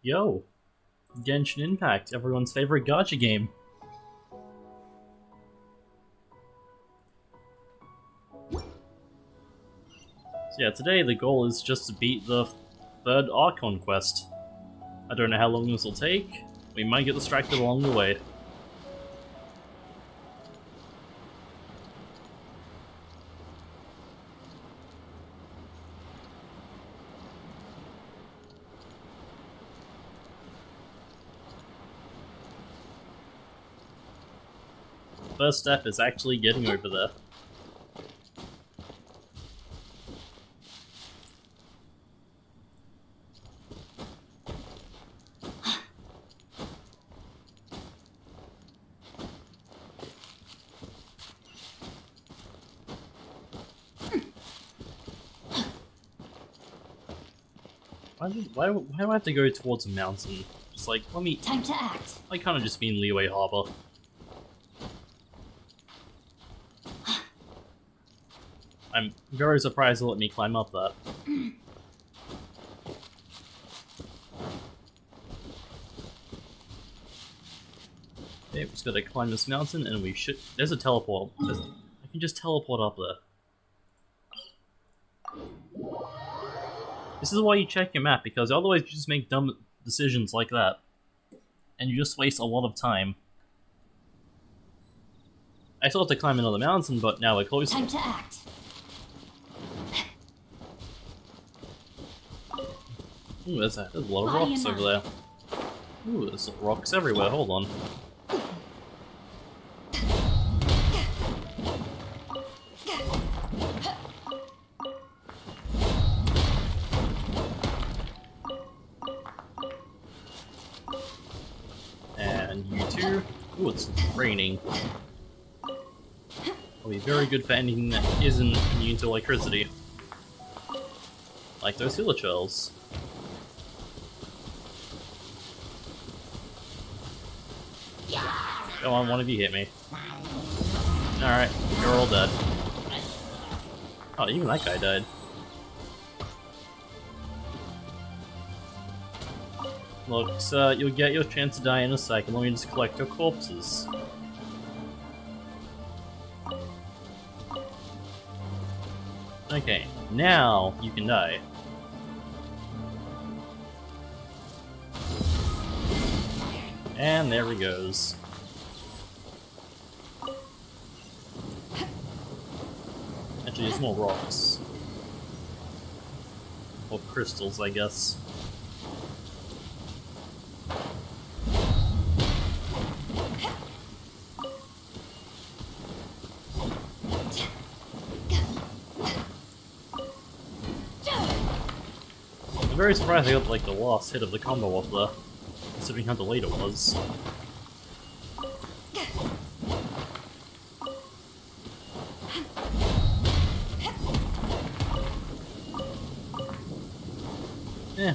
Yo, Genshin Impact, everyone's favorite gacha game. So yeah, today the goal is just to beat the third Archon quest. I don't know how long this will take. We might get distracted along the way. First step is actually getting over there. Why do I have to go towards a mountain? Just like, let me... Time to act. I kind of just mean Leeway Harbor. I'm very surprised they let me climb up that. Okay, we just gotta climb this mountain and we should... There's a teleport. I can just teleport up there. This is why you check your map, because otherwise you just make dumb decisions like that. And you just waste a lot of time. I still have to climb another mountain, but now we're closer. Time to act. Ooh, there's a lot of rocks over there. Ooh, there's rocks everywhere, hold on. And you too. Ooh, it's raining. It'll be very good for anything that isn't immune to electricity. Like those hilichurls. Come on, one of you hit me. Alright, you're all dead. Oh, even that guy died. Look, sir, you'll get your chance to die in a second. Let me just collect your corpses. Okay, now you can die. And there he goes. Actually, there's more rocks. Or crystals, I guess. I'm very surprised I got like the last hit of the combo off there, considering how delayed it was.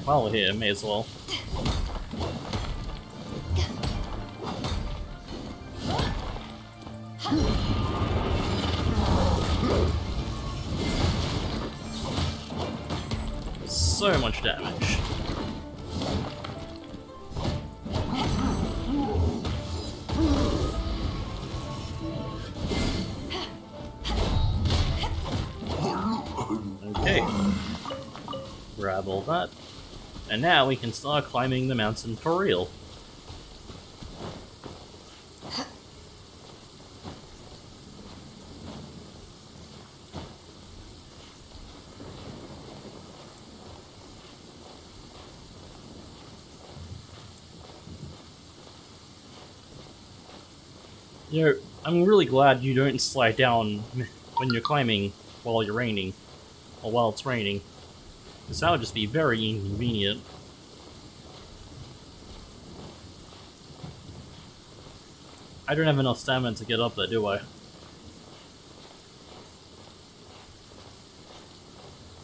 While we're here, may as well. So much damage. Okay. Grab all that. And now we can start climbing the mountain for real. You know, I'm really glad you don't slide down when you're climbing while you're raining, or while it's raining, because that would just be very inconvenient. I don't have enough stamina to get up there, do I?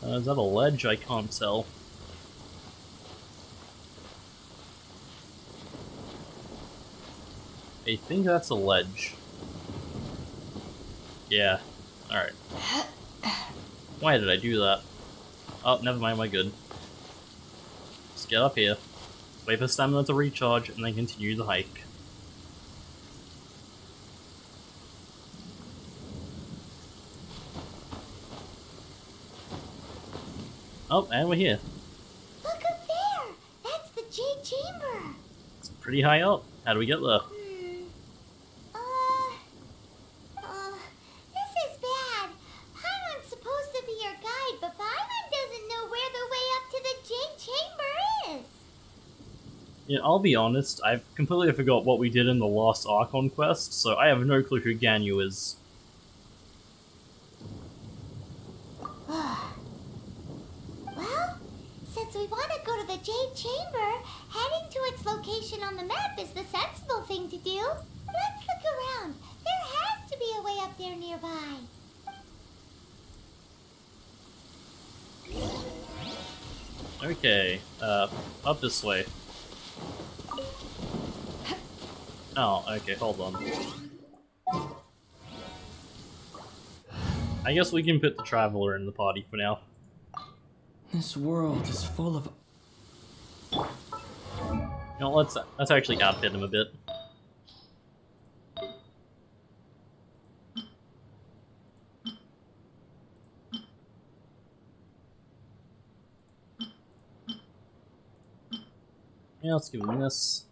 Is that a ledge? I can't tell. I think that's a ledge. Yeah. Alright. Why did I do that? Oh, never mind, we're good. Let's get up here. Wait for stamina to recharge, and then continue the hike. Oh, and we're here. Look up there! That's the Jade Chamber! It's pretty high up. How do we get there? This is bad. Paimon's supposed to be your guide, but Paimon doesn't know where the way up to the Jade Chamber is. Yeah, I'll be honest, I've completely forgot what we did in the last Archon quest, so I have no clue who Ganyu is. Well, since we want to go to the Jade Chamber, heading to its location on the map is the sensible thing to do. Let's look around. There has to be a way up there nearby. Okay, up this way. Oh, okay, hold on. I guess we can put the Traveler in the party for now. This world is full of... You know, let's actually outfit him a bit. Yeah, let's give him this.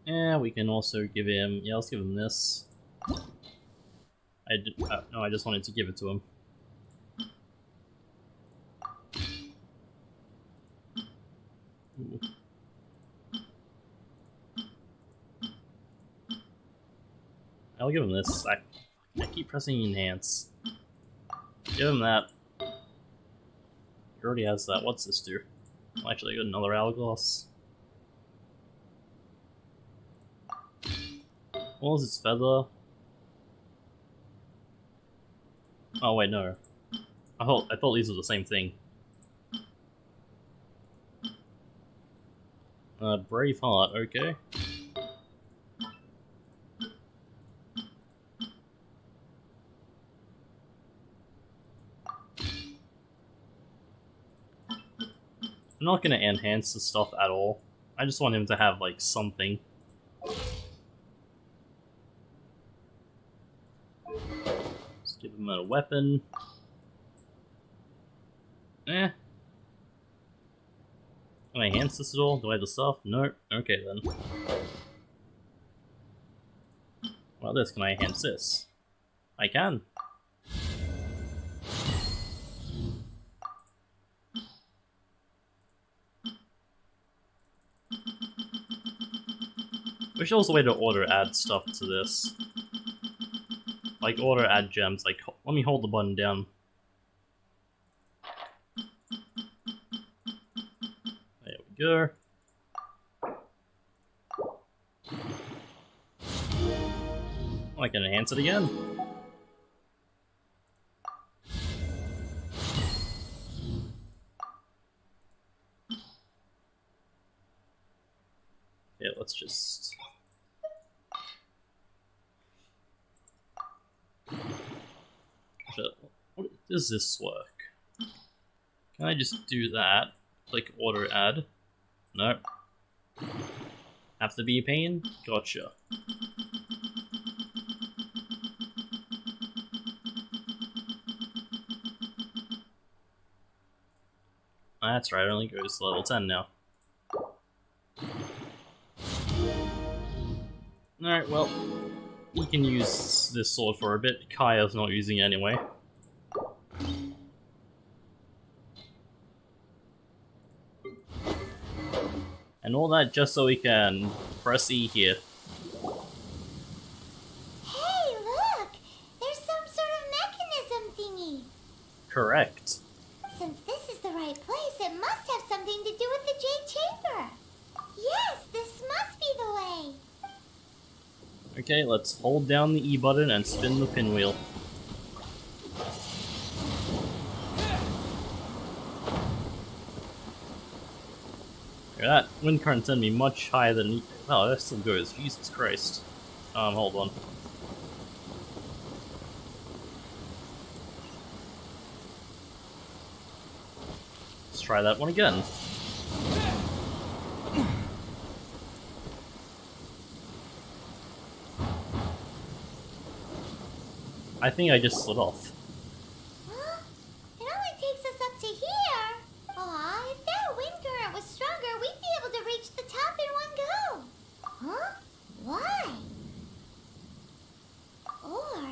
Yeah, we can also give him... Yeah, let's give him this. No, I just wanted to give it to him. Ooh. I'll give him this. I keep pressing enhance. Give him that. He already has that. What's this do? Well, actually, I got another hourglass. What was its feather? Oh wait, no. I thought these were the same thing. Brave heart, okay. I'm not gonna enhance the stuff at all. I just want him to have, like, something. Just give him a weapon. Eh. Can I enhance this at all? Do I have the stuff? No. Okay then. Well, this, can I enhance this? I can. There's also a way to auto add stuff to this. Like auto add gems, like, let me hold the button down. There we go. I can enhance it again. Yeah, let's just... What does this work? Can I just do that? Click auto add? Nope. Have to be a pain? Gotcha. That's right, it only goes to level 10 now. Alright, well, we can use this sword for a bit. Kaya's not using it anyway. And all that just so we can press E here. Hey, look! There's some sort of mechanism thingy. Correct. Since this is the right place, it must have something to do with the Jade Chamber. Yes, this must be the way. Okay, let's hold down the E button and spin the pinwheel. That wind current sent me much higher than. Oh, that still goes. Jesus Christ. Hold on. Let's try that one again. I think I just slid off. Huh? It only takes us up to here. Aw, if that wind current was stronger, we'd be able to reach the top in one go. Huh? Why? Or...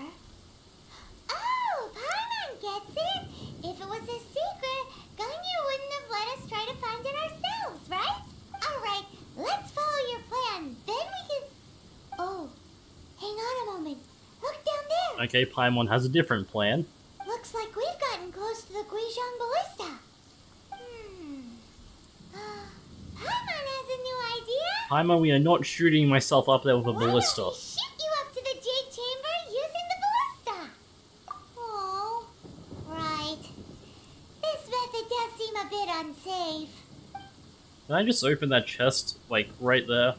Oh, Paimon gets it! If it was a secret, Ganyu wouldn't have let us try to find it ourselves, right? Alright, let's follow your plan. Then we can... Oh, hang on a moment. Look down there! Okay, Paimon has a different plan. Looks like we've gotten close to the Guizhong Ballista. Paimon has a new idea. Paimon, we are not shooting myself up there with a Why ballista. don't we shoot you up to the Jade Chamber using the ballista? Oh, right. This method does seem a bit unsafe. Can I just open that chest, like, right there?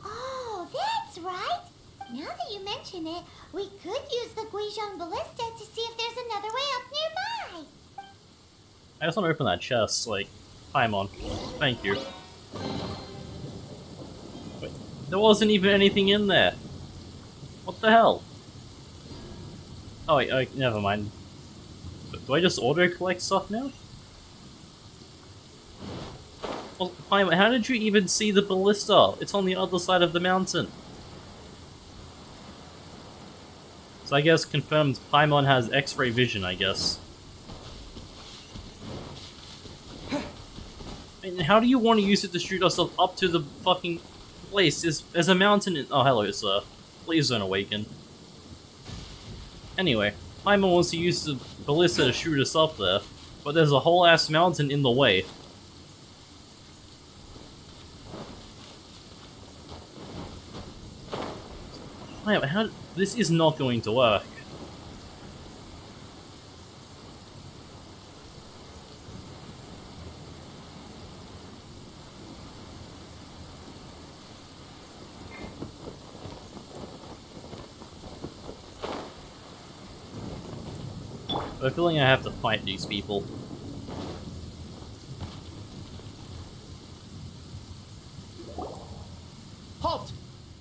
Oh, that's right. Now that you mention it, we could use the Guizhong Ballista to see if there's another way up nearby. I just want to open that chest, like, Paimon. Thank you. Wait, there wasn't even anything in there. What the hell? Oh, wait, never mind. Do I just auto-collect stuff now? Well, Paimon, how did you even see the ballista? It's on the other side of the mountain. So I guess confirms Paimon has X-ray vision, I guess. And how do you want to use it to shoot yourself up to the fucking place? There's a mountain in— oh, hello, sir. Please don't awaken. Anyway, Paimon wants to use the ballista to shoot us up there, but there's a whole ass mountain in the way. Paimon, how— this is not going to work. I have a feeling I have to fight these people. Halt!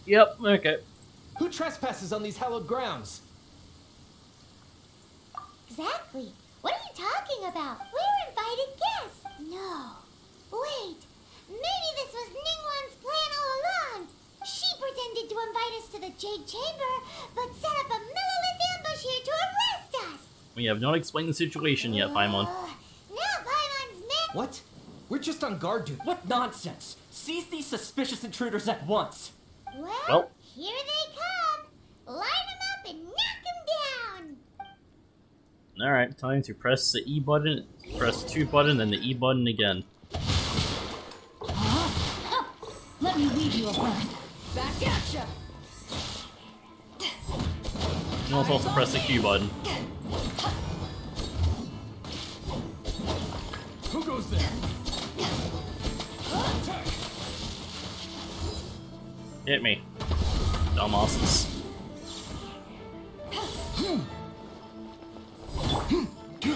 Yep, okay. Who trespasses on these hallowed grounds? Exactly. What are you talking about? We're invited guests. No. Wait. Maybe this was Ningguang's plan all along. She pretended to invite us to the Jade Chamber, but set up a Millilith ambush here to arrest us. We have not explained the situation yet, Paimon. Now Paimon's men... What? We're just on guard duty. What nonsense! Seize these suspicious intruders at once! Well, here they come. Line them up and knock them down. Alright, time to press the E button, press the 2 button, then the E button again. Let me leave you alone. Back at ya. And also press the Q button. Who goes there? Hit me. Dumbasses.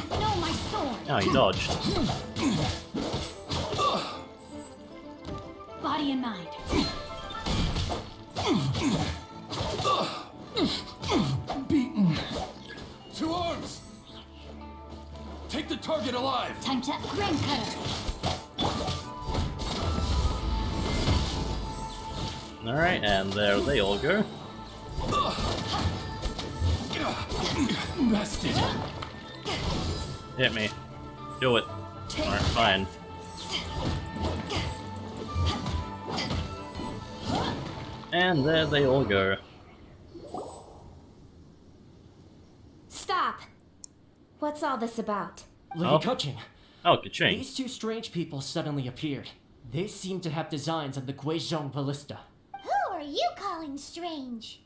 No, my sword. Oh, he dodged. Body and mind. Beaten. 2 arms! Take the target alive! Time to grain cutter. Alright, and there they all go. Bested. Hit me. Do it. Alright, fine. And there they all go. Stop. What's all this about? Lady Oh. Kuchin, Oh, ka-ching. these 2 strange people suddenly appeared. They seem to have designs on the Guizhong Ballista. Who are you calling strange?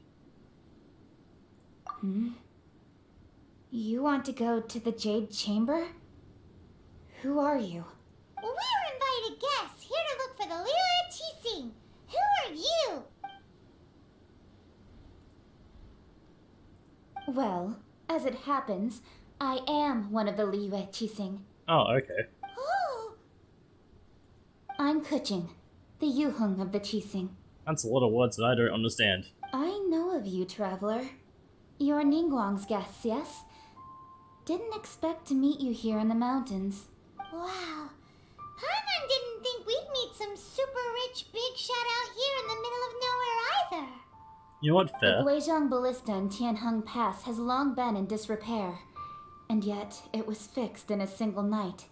You want to go to the Jade Chamber? Who are you? We're invited guests here to look for the Liyue Qixing. Who are you? Well, as it happens, I am one of the Liyue Qixing. Oh, okay. Oh, I'm Kuching, the Yuheng of the Qixing. That's a lot of words that I don't understand. I know of you, traveler. You're Ningguang's guests, yes? Didn't expect to meet you here in the mountains. wow. Paimon didn't think we'd meet some super rich big shot out here in the middle of nowhere either. You know what, The fair? Guizhong Ballista in Tianheng Pass has long been in disrepair, and yet it was fixed in a single night.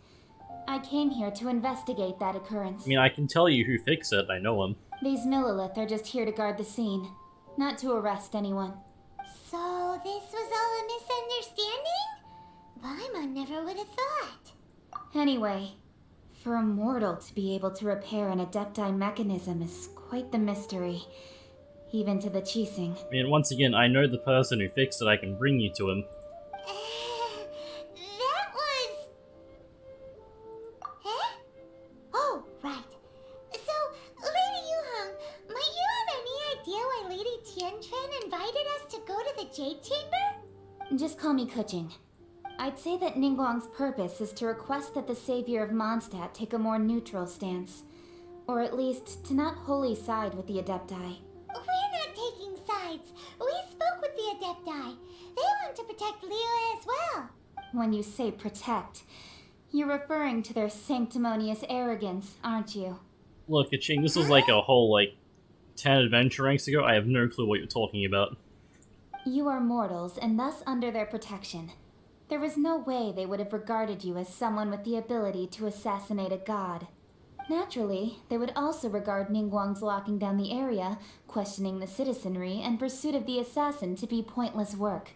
I came here to investigate that occurrence. I mean, I can tell you who fixed it, I know him. These Millilith are just here to guard the scene, not to arrest anyone. So this was all a misunderstanding? Paimon never would have thought. Anyway, for a mortal to be able to repair an Adepti mechanism is quite the mystery, even to the Qixing. I mean, once again, I know the person who fixed it, I can bring you to him. That was... Huh? Oh, right. So, Lady Yuheng, might you have any idea why Lady Tianquan invited us to go to the Jade Chamber? Just call me Kuching. I'd say that Ningguang's purpose is to request that the savior of Mondstadt take a more neutral stance, or at least to not wholly side with the Adepti. We're not taking sides. We spoke with the Adepti. They want to protect Liyue as well. When you say protect, you're referring to their sanctimonious arrogance, aren't you? Look, Ching, this was like a whole, 10 adventure ranks ago. I have no clue what you're talking about. You are mortals, and thus under their protection. There was no way they would have regarded you as someone with the ability to assassinate a god. Naturally, they would also regard Ningguang's locking down the area, questioning the citizenry, and pursuit of the assassin to be pointless work.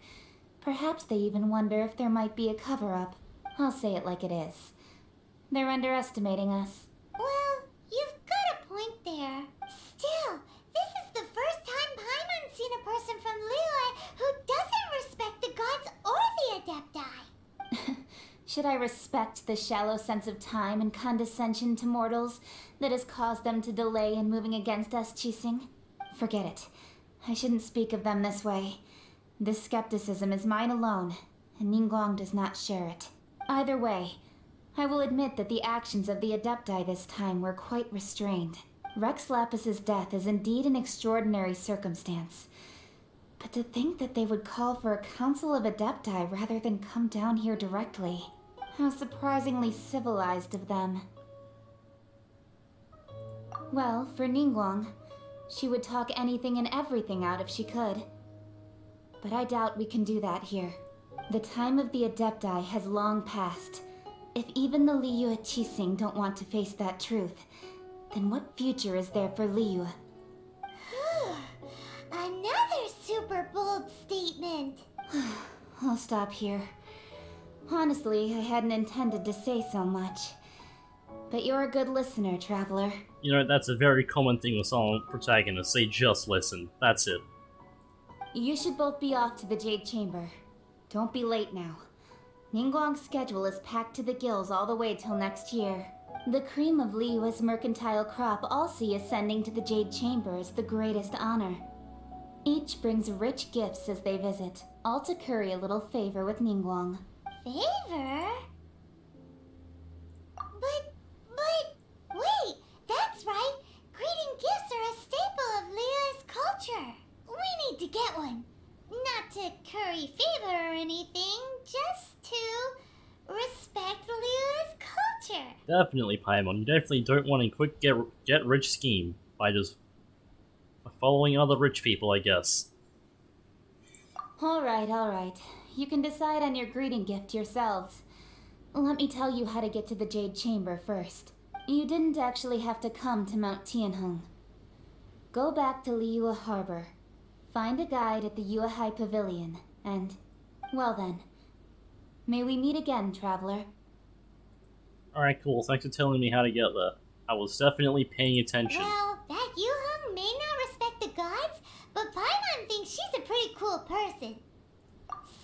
Perhaps they even wonder if there might be a cover-up. I'll say it like it is. They're underestimating us. Well, you've got a point there. Still, this is the first time Paimon's seen a person from Liyue who doesn't respect the gods or the Adepti. Should I respect the shallow sense of time and condescension to mortals that has caused them to delay in moving against us, Qixing? Forget it. I shouldn't speak of them this way. This skepticism is mine alone, and Ningguang does not share it. Either way, I will admit that the actions of the Adepti this time were quite restrained. Rex Lapis's death is indeed an extraordinary circumstance. But to think that they would call for a council of Adepti rather than come down here directly. How surprisingly civilized of them. Well, for Ningguang, she would talk anything and everything out if she could. But I doubt we can do that here. The time of the Adepti has long passed. If even the Liyue Qixing don't want to face that truth, then what future is there for Liyue? Another super bold statement. I'll stop here. Honestly, I hadn't intended to say so much. But you're a good listener, traveler. You know, that's a very common thing with some protagonists. They just listen. That's it. You should both be off to the Jade Chamber. Don't be late now. Ningguang's schedule is packed to the gills all the way till next year. The cream of Liyue's mercantile crop all see ascending to the Jade Chamber as the greatest honor. Each brings rich gifts as they visit, all to curry a little favor with Ningguang. Favor? But, wait, that's right. Greeting gifts are a staple of Liyue's culture. We need to get one. Not to curry favor or anything, just to respect Liyue's culture. Definitely, Paimon. You definitely don't want a quick get-rich scheme by just following other rich people, I guess. Alright. You can decide on your greeting gift yourselves. Let me tell you how to get to the Jade Chamber first. You didn't actually have to come to Mount Tianheng. Go back to Liyue Harbor. Find a guide at the Yuehai Pavilion, and... well then. May we meet again, traveler. Alright, cool. Thanks for telling me how to get there. I was definitely paying attention. Well, that Yuheng may not respect the gods, but Paimon thinks she's a pretty cool person.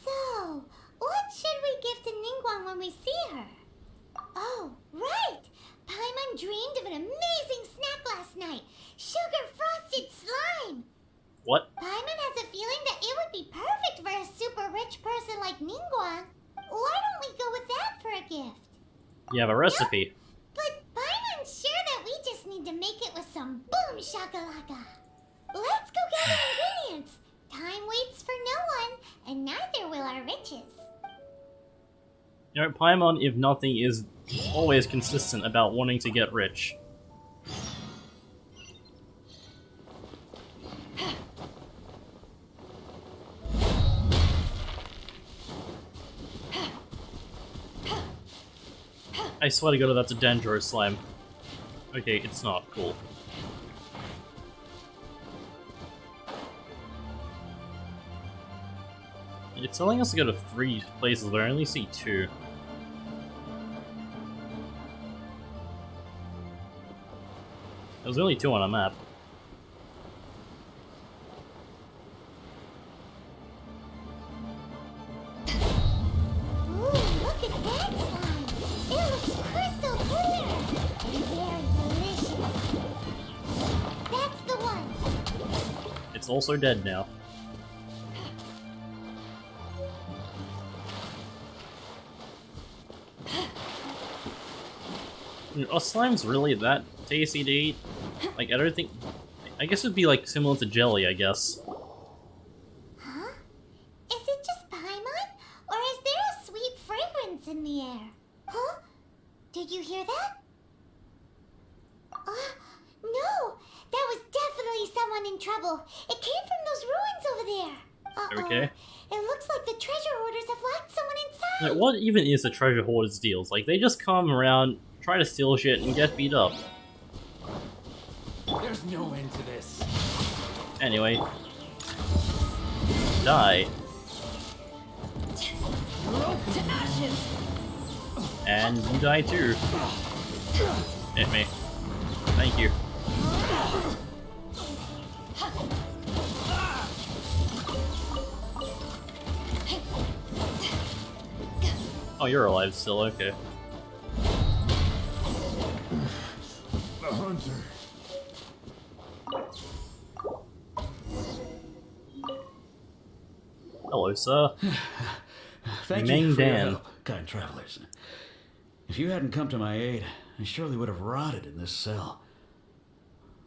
So, what should we give to Ningguang when we see her? Oh, right! Paimon dreamed of an amazing snack last night. Sugar frosted slime. What? Paimon has a feeling that it would be perfect for a super rich person like Ningguang. Why don't we go with that for a gift? You have a recipe. But Paimon's sure that we just need to make it with some boom shakalaka. Let's go get our ingredients. Time waits for no one, and neither will our riches. You know, Paimon, if nothing, is always consistent about wanting to get rich. I swear to God, that's a Dendro slime. Okay, it's not. Cool. It's telling us to go to 3 places, but I only see 2. There's only 2 on a map. Ooh, look at that slime. It looks crystal clear. Very delicious. That's the one. It's also dead now. Are slimes really that tasty to eat? Like, I don't think... I guess it'd be, like, similar to jelly, I guess. Huh? Is it just Paimon? Or is there a sweet fragrance in the air? Huh? Did you hear that? No! That was definitely someone in trouble. It came from those ruins over there. Uh-oh. Okay. It looks like the treasure hoarders have locked someone inside. Like, what even is the treasure hoarders deals? Like, they just come around, try to steal shit, and get beat up. There's no end to this. Anyway. Die. To ashes! And you die too. Hit me. Thank you. Oh, you're alive still, okay. The hunter. Hello, sir. Thank Ming you for your Dan. help, kind travelers. If you hadn't come to my aid, I surely would have rotted in this cell.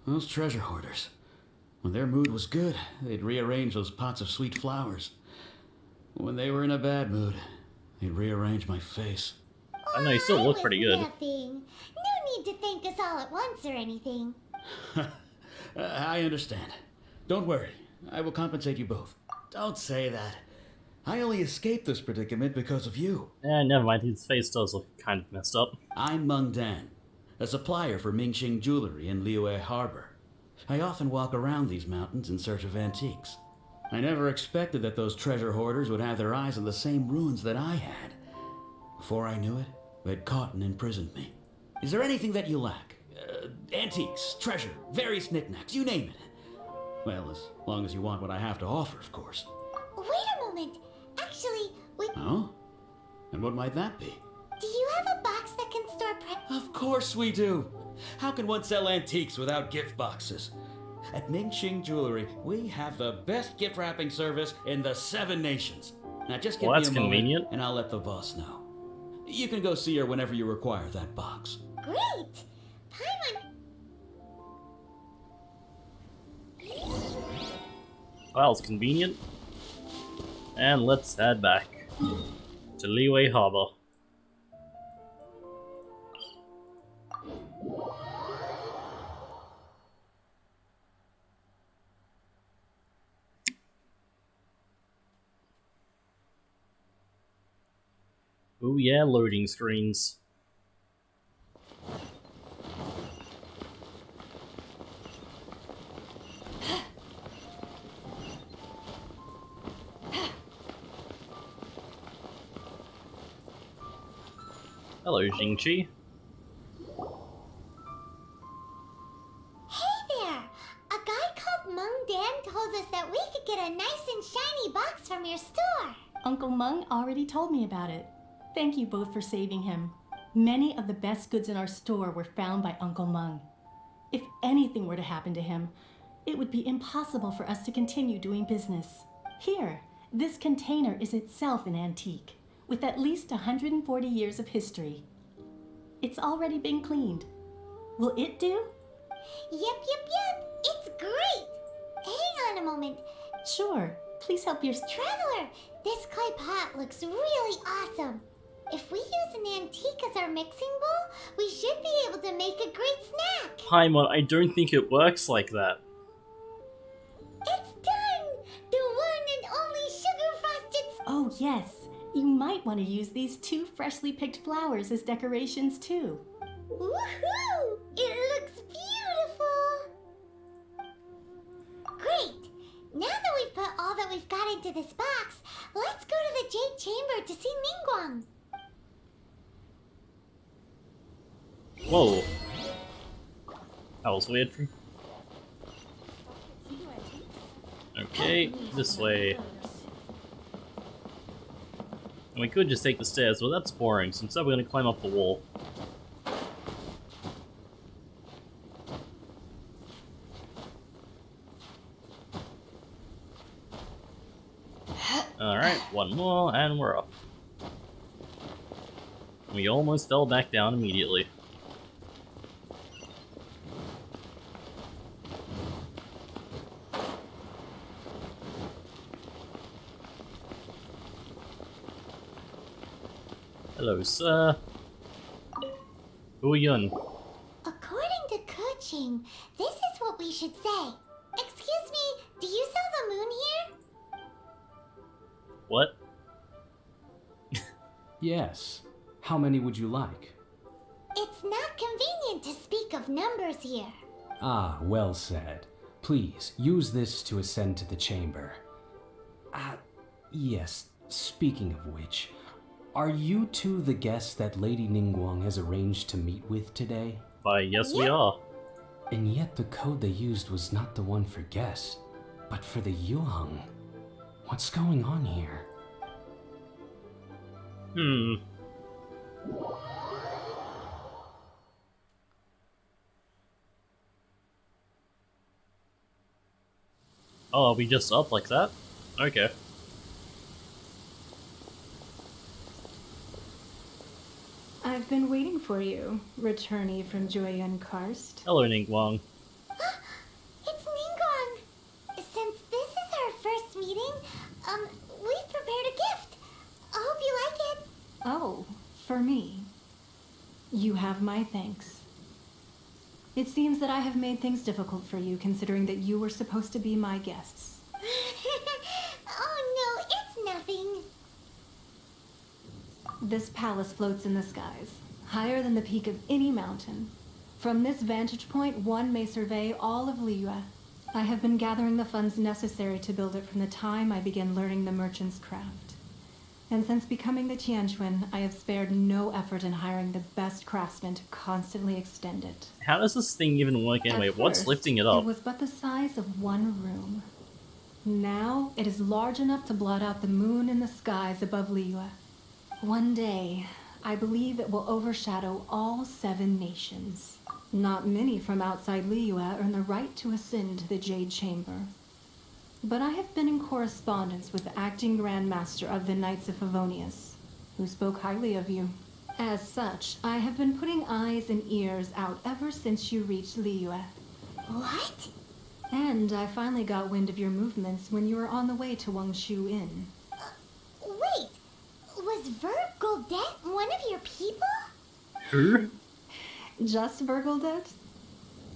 Those treasure hoarders. When their mood was good, they'd rearrange those pots of sweet flowers. When they were in a bad mood, they'd rearrange my face. I know you still look pretty good. Nothing. No need to thank us all at once or anything. I understand. Don't worry. I will compensate you both. Don't say that. I only escaped this predicament because of you. Never mind, his face does look kind of messed up. I'm Meng Dan, a supplier for Mingxing Jewelry in Liyue Harbor. I often walk around these mountains in search of antiques. I never expected that those treasure hoarders would have their eyes on the same ruins that I had. Before I knew it, they'd caught and imprisoned me. Is there anything that you lack? Antiques, treasure, various knickknacks, you name it. Well, as long as you want what I have to offer, of course. Wait a moment. Actually, Oh? And what might that be? do you have a box that can store Of course we do. How can one sell antiques without gift boxes? At Mingxing Jewelry, we have the best gift wrapping service in the 7 nations. Now just give Well, me that's a moment, convenient. and I'll let the boss know. You can go see her whenever you require that box. Great! Paimon... Well, it's convenient. And let's head back to Liyue Harbor. Oh yeah, loading screens. Hello, Jingqi. Hey there! A guy called Meng Dan told us that we could get a nice and shiny box from your store. Uncle Meng already told me about it. Thank you both for saving him. Many of the best goods in our store were found by Uncle Meng. If anything were to happen to him, it would be impossible for us to continue doing business. Here, this container is itself an antique, with at least 140 years of history. It's already been cleaned. Will it do? Yep. It's great. Hang on a moment. Sure. Please help your... Traveler, this clay pot looks really awesome. If we use an antique as our mixing bowl, we should be able to make a great snack. Paimon, I don't think it works like that. It's done! The one and only sugar-frosted... Oh, yes. You might want to use these 2 freshly picked flowers as decorations, too. Woohoo! It looks beautiful! Great! Now that we've put all that we've got into this box, let's go to the Jade Chamber to see Ningguang. Whoa. That was weird. Okay, this way. And we could just take the stairs, but that's boring, so instead we're gonna climb up the wall. Alright, one more, and we're up. We almost fell back down immediately. Hello, sir. Yun. According to Kuching, this is what we should say. Excuse me, do you sell the moon here? What? Yes. How many would you like? It's not convenient to speak of numbers here. Ah, well said. Please, use this to ascend to the chamber. Yes, speaking of which, are you two the guests that Lady Ningguang has arranged to meet with today? Why, yes we are. And yet the code they used was not the one for guests, but for the Yuheng. What's going on here? Oh, are we just up like that? Okay. I've been waiting for you, returnee from Joyun Karst. Hello, Ningguang. It's Ningguang. Since this is our first meeting, we've prepared a gift. I hope you like it. Oh, for me. You have my thanks. It seems that I have made things difficult for you, considering that you were supposed to be my guests. Oh no, it's nothing. This palace floats in the skies, higher than the peak of any mountain. From this vantage point, one may survey all of Liyue. I have been gathering the funds necessary to build it from the time I began learning the merchant's craft. And since becoming the Tianquan, I have spared no effort in hiring the best craftsmen to constantly extend it. How does this thing even work anyway? At What's first, lifting it up? It was but the size of one room. Now it is large enough to blot out the moon in the skies above Liyue. One day, I believe it will overshadow all 7 nations. Not many from outside Liyue earn the right to ascend to the Jade Chamber. But I have been in correspondence with the acting Grand Master of the Knights of Favonius, who spoke highly of you. As such, I have been putting eyes and ears out ever since you reached Liyue. What? And I finally got wind of your movements when you were on the way to Wangshu Inn. Wait, was Ver Goldet one of your people? Who? Just Vergoldet?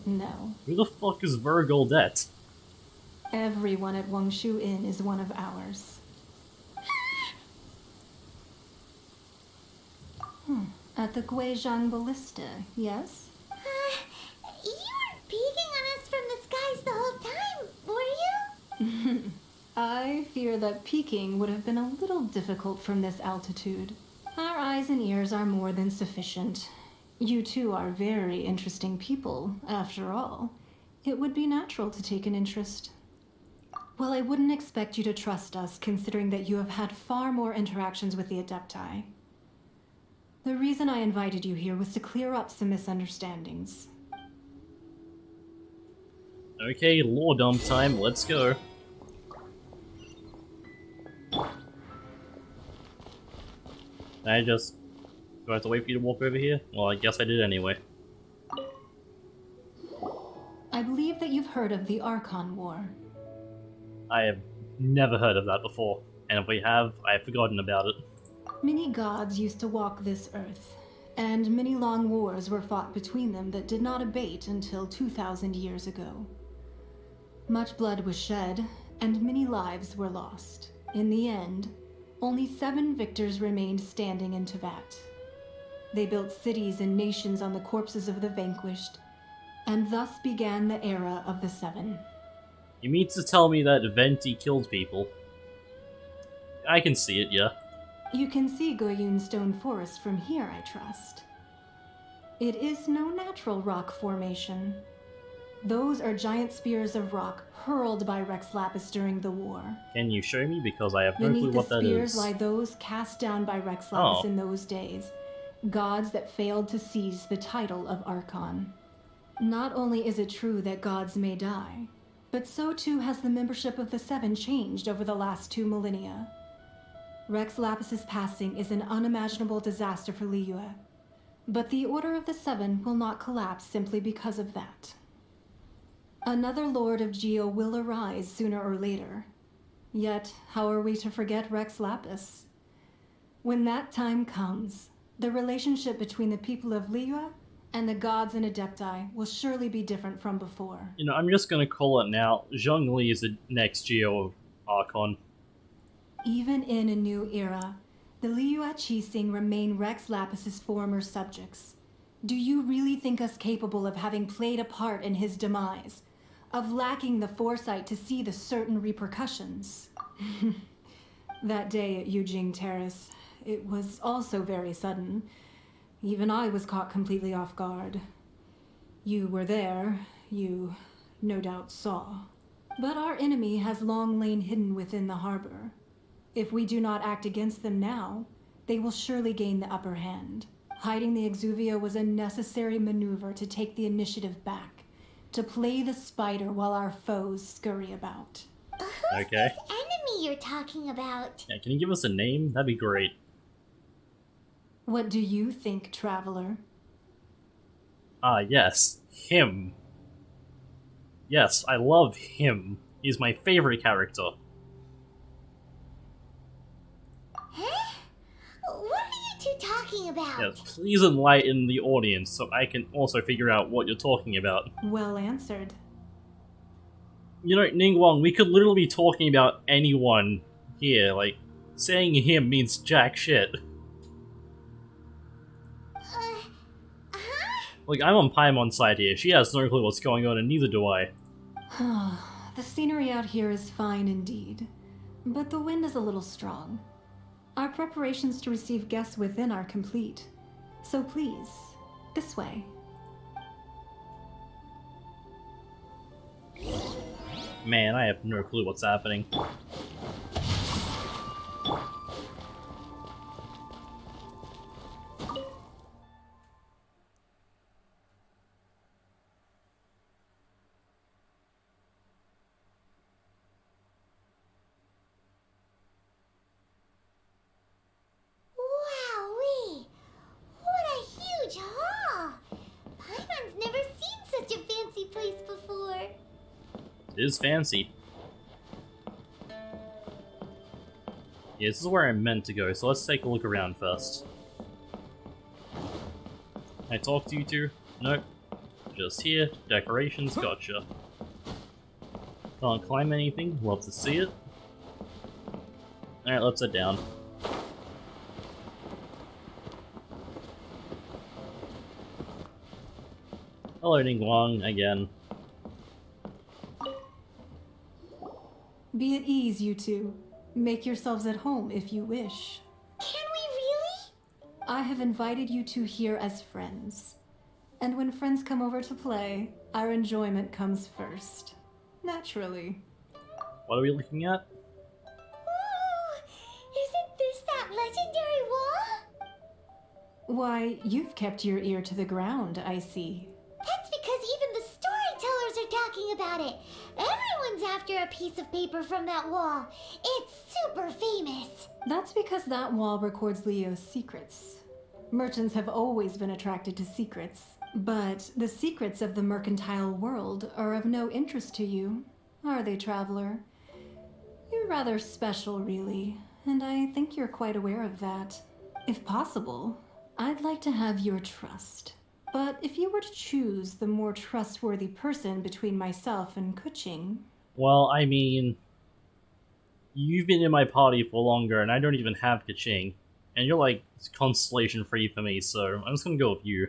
No. Who the fuck is Vergoldet? Everyone at Wangshu Inn is one of ours. At the Guizhang Ballista, yes? You were peeking on us from the skies the whole time, were you? I fear that peeking would have been a little difficult from this altitude. Our eyes and ears are more than sufficient. You two are very interesting people, after all. It would be natural to take an interest. Well, I wouldn't expect you to trust us, considering that you have had far more interactions with the Adepti. The reason I invited you here was to clear up some misunderstandings. Okay, lore dump time, let's go. I just... do I have to wait for you to walk over here? Well, I guess I did anyway. I believe that you've heard of the Archon War. I have never heard of that before, and if we have, I have forgotten about it. Many gods used to walk this earth, and many long wars were fought between them that did not abate until 2,000 years ago. Much blood was shed, and many lives were lost. In the end, only 7 victors remained standing in Teyvat. They built cities and nations on the corpses of the vanquished, and thus began the era of the 7. You mean to tell me that Venti killed people? I can see it, yeah. You can see Goyun Stone Forest from here, I trust. It is no natural rock formation. Those are giant spears of rock hurled by Rex Lapis during the war. Can you show me? Because I have no clue Beneath what the that spears is. lie those cast down by Rex Lapis Oh. in those days, gods that failed to seize the title of Archon. Not only is it true that gods may die, but so too has the membership of the 7 changed over the last 2 millennia. Rex Lapis's passing is an unimaginable disaster for Liyue, but the Order of the 7 will not collapse simply because of that. Another Lord of Geo will arise sooner or later. Yet, how are we to forget Rex Lapis? When that time comes, the relationship between the people of Liyue and the gods and Adepti will surely be different from before. You know, I'm just gonna call it now. Zhongli is the next Geo of Archon. Even in a new era, the Liyue Qixing remain Rex Lapis's former subjects. Do you really think us capable of having played a part in his demise? Of lacking the foresight to see the certain repercussions? That day at Yujing Terrace, it was also very sudden. Even I was caught completely off guard. You were there, you no doubt saw. But our enemy has long lain hidden within the harbor. If we do not act against them now, they will surely gain the upper hand. Hiding the Exuvia was a necessary maneuver to take the initiative back, to play the spider while our foes scurry about. Who's Okay. this enemy you're talking about? Yeah, can you give us a name? That'd be great. What do you think, traveler? Ah, yes. Him. Yes, I love him. He's my favorite character. Huh? What are you two talking about? Yes, please enlighten the audience so I can also figure out what you're talking about. Well answered. You know, Ningguang, we could literally be talking about anyone here. Like, saying him means jack shit. Like, I'm on Paimon's side here. She has no clue what's going on, and neither do I. The scenery out here is fine indeed, but the wind is a little strong. Our preparations to receive guests within are complete. So please, this way. Man, I have no clue what's happening. Wowee! What a huge hall! Paimon's never seen such a fancy place before. It is fancy. Yeah, this is where I'm meant to go, so let's take a look around first. Can I talk to you two? Nope. Just here. Decorations, gotcha. Can't climb anything, love to see it. Alright, let's head down. Hello, Ningguang, again. Be at ease, you two. Make yourselves at home if you wish. Can we really? I have invited you two here as friends. And when friends come over to play, our enjoyment comes first. Naturally. What are we looking at? Ooh, isn't this that legendary wall? Why, you've kept your ear to the ground, I see. That's because even the storytellers are talking about it. Everyone's after a piece of paper from that wall. It's super famous. That's because that wall records Leo's secrets. Merchants have always been attracted to secrets, but the secrets of the mercantile world are of no interest to you, are they, traveler? You're rather special, really, and I think you're quite aware of that. If possible, I'd like to have your trust. But if you were to choose the more trustworthy person between myself and Kuching... Well, I mean, you've been in my party for longer, and I don't even have Kaching. And you're like constellation free for me, so I'm just gonna go with you.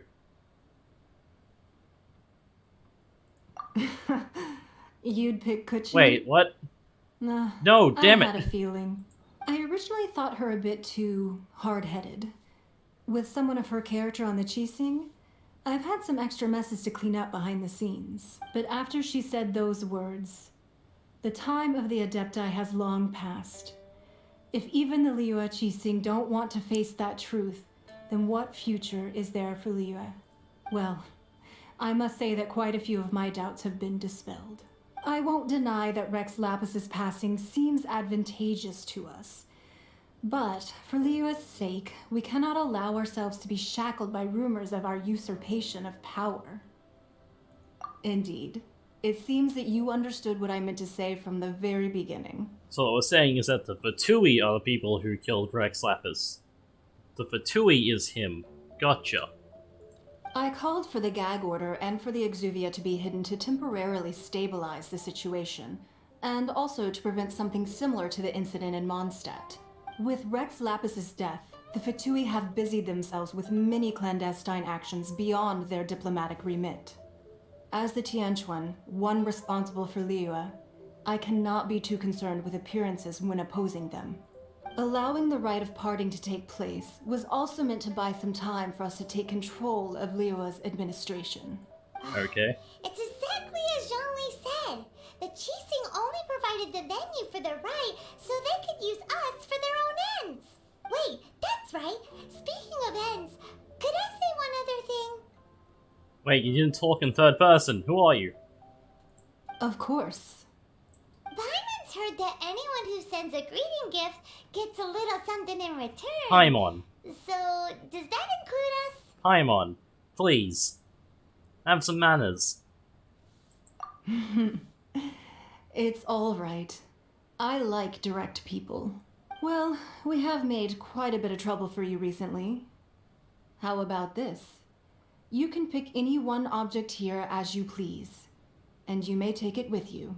You'd pick Kuching? Wait, what? Nah, No, damn it! I had a feeling. I originally thought her a bit too hard-headed. With someone of her character on the Qixing, I've had some extra messes to clean up behind the scenes. But after she said those words, the time of the Adepti has long passed. If even the Liyue Qixing don't want to face that truth, then what future is there for Liyue? Well, I must say that quite a few of my doubts have been dispelled. I won't deny that Rex Lapis's passing seems advantageous to us. But, for Liyue's sake, we cannot allow ourselves to be shackled by rumors of our usurpation of power. Indeed. It seems that you understood what I meant to say from the very beginning. So what we're saying is that the Fatui are the people who killed Rex Lapis. The Fatui is him. Gotcha. I called for the gag order and for the Exuvia to be hidden to temporarily stabilize the situation, and also to prevent something similar to the incident in Mondstadt. With Rex Lapis's death, the Fatui have busied themselves with many clandestine actions beyond their diplomatic remit. As the Tianquan, one responsible for Liyue, I cannot be too concerned with appearances when opposing them. Allowing the rite of parting to take place was also meant to buy some time for us to take control of Liyue's administration. Okay. It's exactly as Zhongli said. The Qixing only provided the venue for the rite so they could use us for their own ends. Wait, that's right. Speaking of ends, could I say one other thing? Wait, you didn't talk in third person. Who are you? Of course. Paimon's heard that anyone who sends a greeting gift gets a little something in return. Paimon. So, does that include us? Paimon. Please. Have some manners. It's all right. I like direct people. Well, we have made quite a bit of trouble for you recently. How about this? You can pick any one object here as you please, and you may take it with you.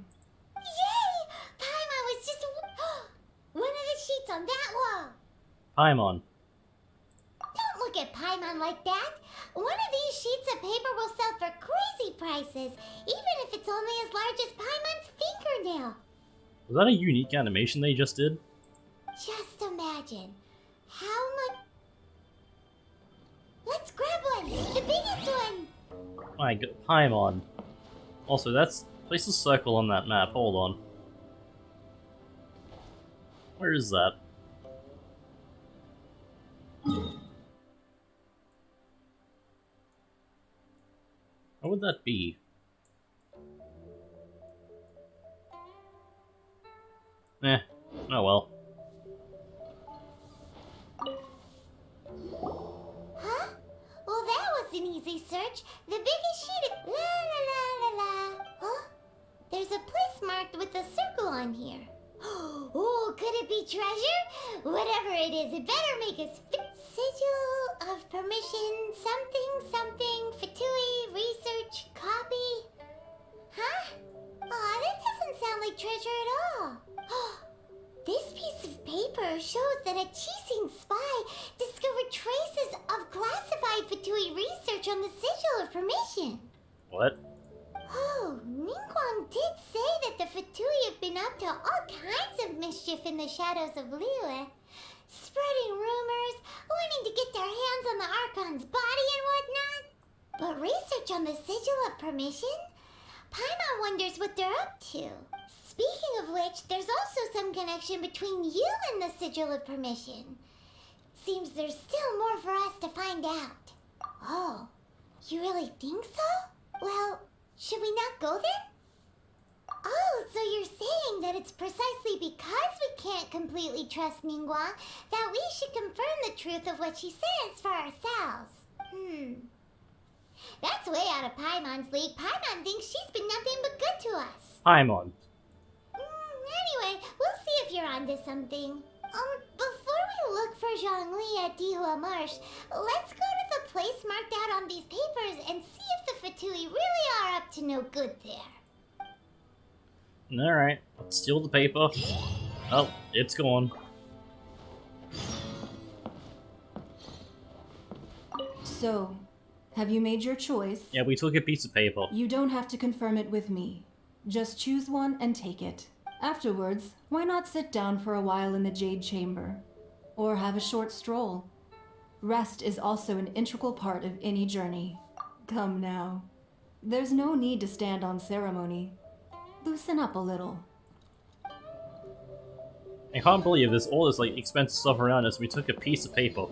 Yay! Paimon was just one of the sheets on that wall. Paimon. Don't look at Paimon like that. One of these sheets of paper will sell for crazy prices, even if it's only as large as Paimon's fingernail. Was that a unique animation they just did? Just imagine how much. Let's grab one, the biggest one. My god, Paimon. Also, place a circle on that map. Hold on. Where is that? What would that be? Eh, oh well. Huh? Well, that was an easy search. The biggest sheet of... La la la la la. Huh? There's a place marked with a circle on here. Oh, could it be treasure? Whatever it is, it better make us fit. Sigil of permission, something, Fatui, research, copy. Huh? Aw, that doesn't sound like treasure at all. This piece of paper shows that a Qixing spy discovered traces of classified Fatui research on the Sigil of Permission. What? Oh, Ningguang did say that the Fatui have been up to all kinds of mischief in the shadows of Liyue. Spreading rumors, wanting to get their hands on the Archon's body and whatnot. But research on the Sigil of Permission? Paimon wonders what they're up to. Speaking of which, there's also some connection between you and the Sigil of Permission. Seems there's still more for us to find out. Oh, you really think so? Well, should we not go then? Oh, so you're saying that it's precisely because we can't completely trust Ningguang that we should confirm the truth of what she says for ourselves. That's way out of Paimon's league. Paimon thinks she's been nothing but good to us. Paimon. Anyway, we'll see if you're onto something. Before we look for Zhongli at Dihua Marsh, let's go to the place marked out on these papers and see if the Fatui really are up to no good there. Alright, let's steal the paper. Oh, it's gone. So, have you made your choice? Yeah, we took a piece of paper. You don't have to confirm it with me. Just choose one and take it. Afterwards, why not sit down for a while in the Jade Chamber? Or have a short stroll? Rest is also an integral part of any journey. Come now. There's no need to stand on ceremony. Loosen up a little. I can't believe there's all this like expensive stuff around us. We took a piece of paper.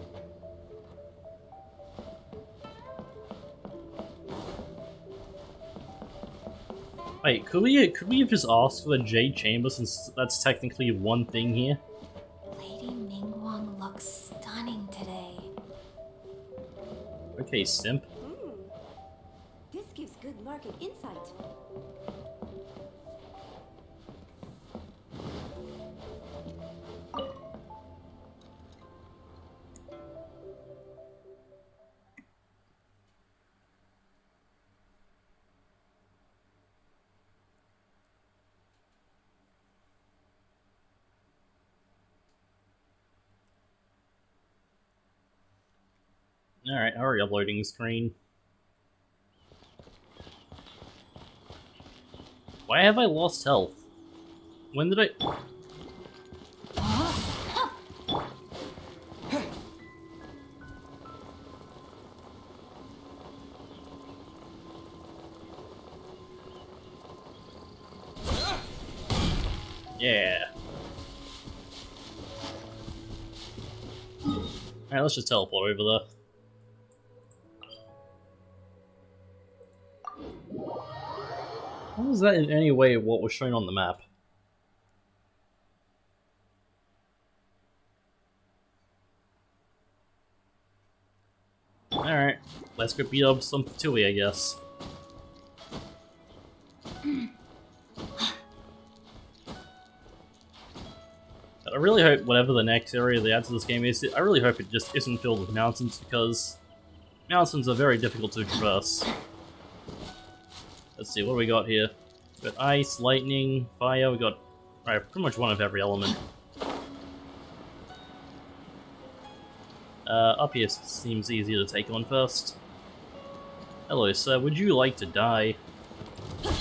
Wait, could we have just asked for the Jade Chamber since that's technically one thing here? Lady Ningguang looks stunning today. Okay, simp. This gives good market insight. Alright, hurry up, loading screen. Why have I lost health? When did I... Yeah. Alright, let's just teleport over there. How is that in any way what was shown on the map? Alright, let's go beat up some Fatui, I guess. But I really hope whatever the next area they add to this game is, I really hope it just isn't filled with mountains, because mountains are very difficult to traverse. Let's see, what do we got here? We've got ice, lightning, fire, we got pretty much one of every element. Up here seems easier to take on first. Hello, sir, would you like to die? There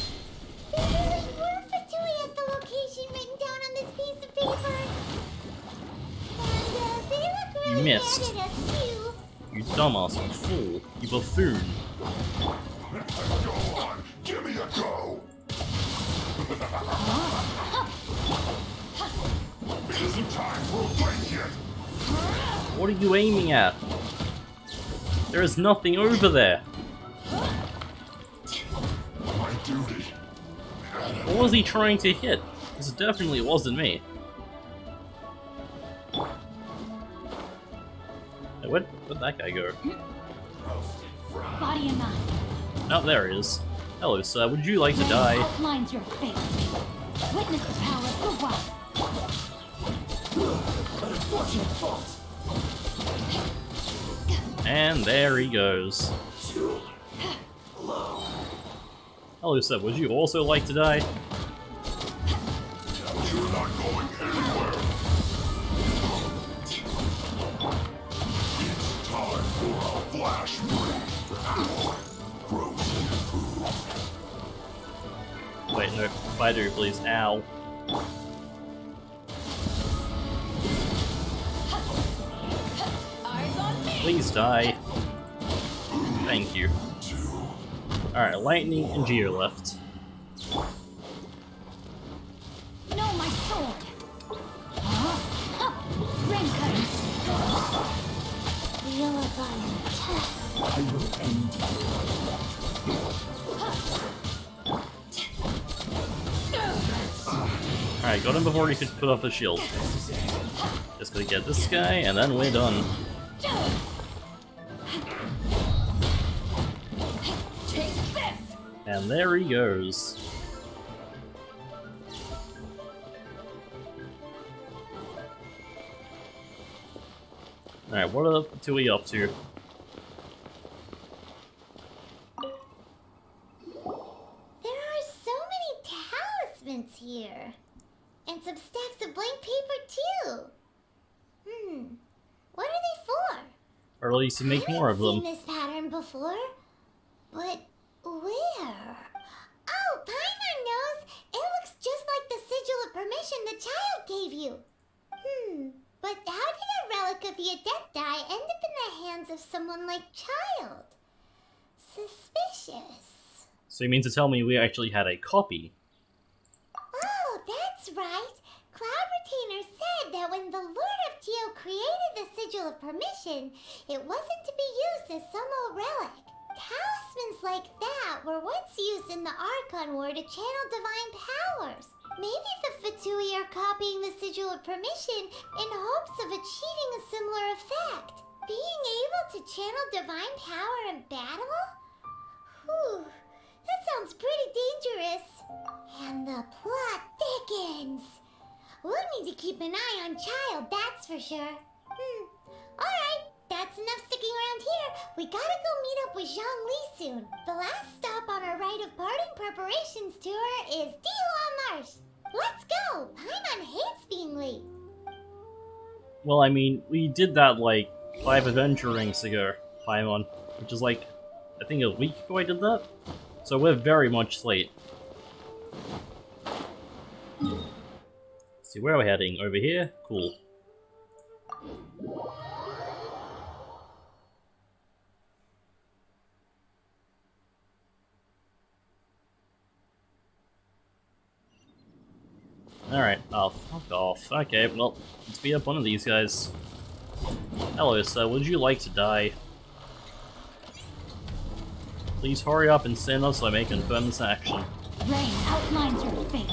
really were Fatui at the location written down on this piece of paper. And they look really You missed. mad at us too. You dumbass, you fool, you buffoon. Go on, give me a go. It isn't time for a break yet. What are you aiming at? There is nothing over there. My duty. What was he trying to hit? This definitely wasn't me. Hey, where'd that guy go? Body and mind. Oh, there he is. Hello, sir. Would you like to die? Outlines your fate. Witness the power of the one. An unfortunate fault. And there he goes. Hello, sir. Would you also like to die? You're not going anywhere. It's time for a flash break. Frozen food. Wait, no. Fighter, please. Ow. Eyes on me. Please die. Thank you. Alright, Lightning and Geo left. No, my sword. Rain cutting. Alright, got him before he could put up his shield. Just gonna get this guy, and then we're done. Take this! And there he goes. Alright, what are the two we up to? There are so many talismans here. And some stacks of blank paper too. What are they for? Or at least to make more of I haven't them. seen this pattern before. But where? Oh, Paimon knows. It looks just like the sigil of permission the child gave you. But how did a relic of the Adepti end up in the hands of someone like Child? Suspicious. So you mean to tell me we actually had a copy? Oh, that's right. Cloud Retainer said that when the Lord of Geo created the Sigil of Permission, it wasn't to be used as some old relic. Talismans like that were once used in the Archon War to channel divine powers. Maybe the Fatui are copying the Sigil of Permission in hopes of achieving a similar effect. Being able to channel divine power in battle? Whew, that sounds pretty dangerous. And the plot thickens. We'll need to keep an eye on Child, that's for sure. Alright, that's enough sticking around here. We gotta go meet up with Zhongli soon. The last stop on our rite of parting preparations tour is Dihua Marsh. Let's go! Paimon hates being late. Well, I mean, we did that like 5 adventure rings ago, Paimon, which is like, I think a week ago I did that? So we're very much late. Let's see, where are we heading? Over here? Cool. Alright, oh, fuck off. Okay, well, let's beat up one of these guys. Hello, sir, would you like to die? Please hurry up and send us so I may confirm this action. Rain outlines your fate.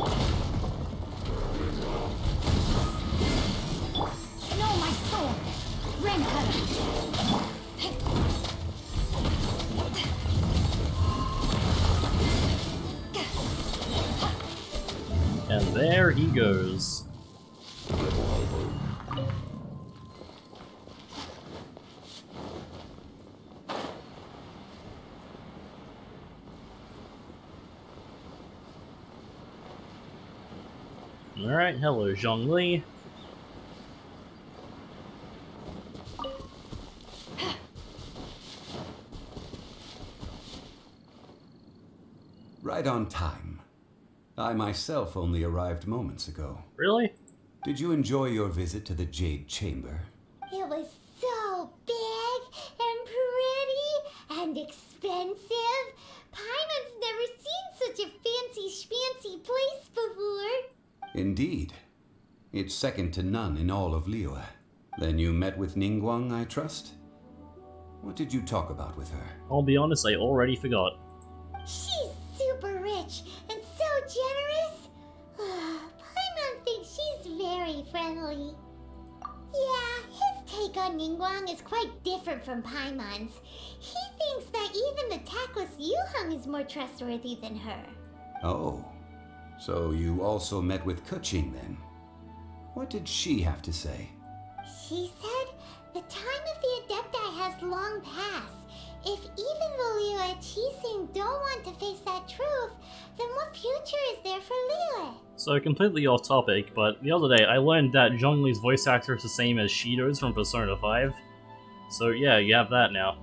No, my sword! Rain cutter! And there he goes. Alright, hello Zhongli. Right on time. I myself only arrived moments ago. Really? Did you enjoy your visit to the Jade Chamber? It was so big and pretty and expensive. Paimon's never seen such a fancy schmancy place before. Indeed. It's second to none in all of Liyue. Then you met with Ningguang, I trust? What did you talk about with her? I'll be honest, I already forgot. She's super rich and so generous. Paimon thinks she's very friendly. Yeah, his take on Ningguang is quite different from Paimon's. He thinks that even the tactless Yuheng is more trustworthy than her. Oh. So you also met with Keqing then? What did she have to say? She said the time of the Adepti has long passed. If even the Liyue Qixing don't want to face that truth, then what future is there for Liyue? So completely off topic, but the other day I learned that Zhongli's voice actor is the same as Shido's from Persona 5. So yeah, you have that now.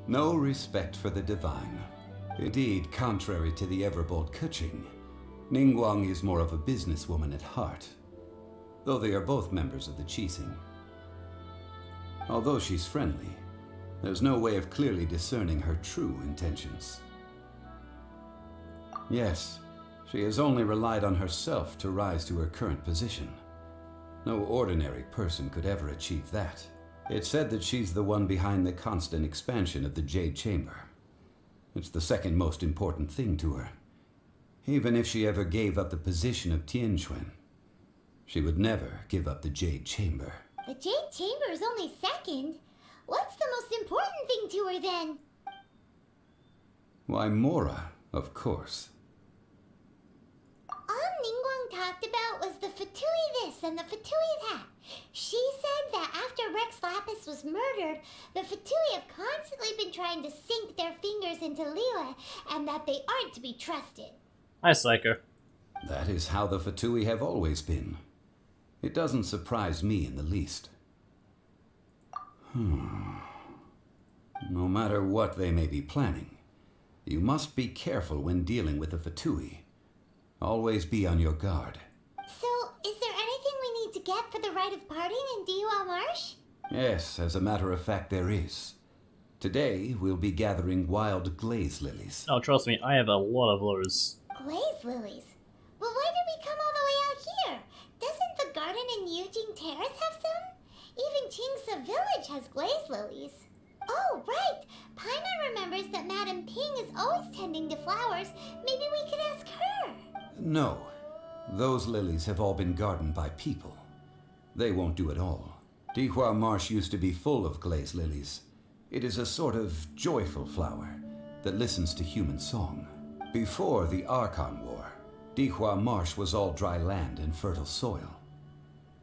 No respect for the divine. Indeed, contrary to the ever-bold Keqing, Ningguang is more of a businesswoman at heart, though they are both members of the Qixing. Although she's friendly, there's no way of clearly discerning her true intentions. Yes, she has only relied on herself to rise to her current position. No ordinary person could ever achieve that. It's said that she's the one behind the constant expansion of the Jade Chamber. It's the second most important thing to her. Even if she ever gave up the position of Tianquan, she would never give up the Jade Chamber. The Jade Chamber is only second. What's the most important thing to her then? Why, Mora, of course. All Ningguang talked about was the Fatui this and the Fatui that. She said that after Rex Lapis was murdered, the Fatui have constantly been trying to sink their fingers into Liyue, and that they aren't to be trusted. Hi, Psycho. That is how the Fatui have always been. It doesn't surprise me in the least. No matter what they may be planning, you must be careful when dealing with the Fatui. Always be on your guard. So, is there anything we need to get for the rite of parting in Dihua Marsh? Yes, as a matter of fact, there is. Today, we'll be gathering wild glaze lilies. Oh, trust me, I have a lot of those. Glaze lilies? Well, why did we come all the way out here? Doesn't the garden in Yujing Terrace have some? Even Qingse Village has glaze lilies. Oh, right! Paimon remembers that Madame Ping is always tending to flowers. Maybe we could ask her. No. Those lilies have all been gardened by people. They won't do it all. Dihua Marsh used to be full of glaze lilies. It is a sort of joyful flower that listens to human song. Before the Archon War, Dihua Marsh was all dry land and fertile soil.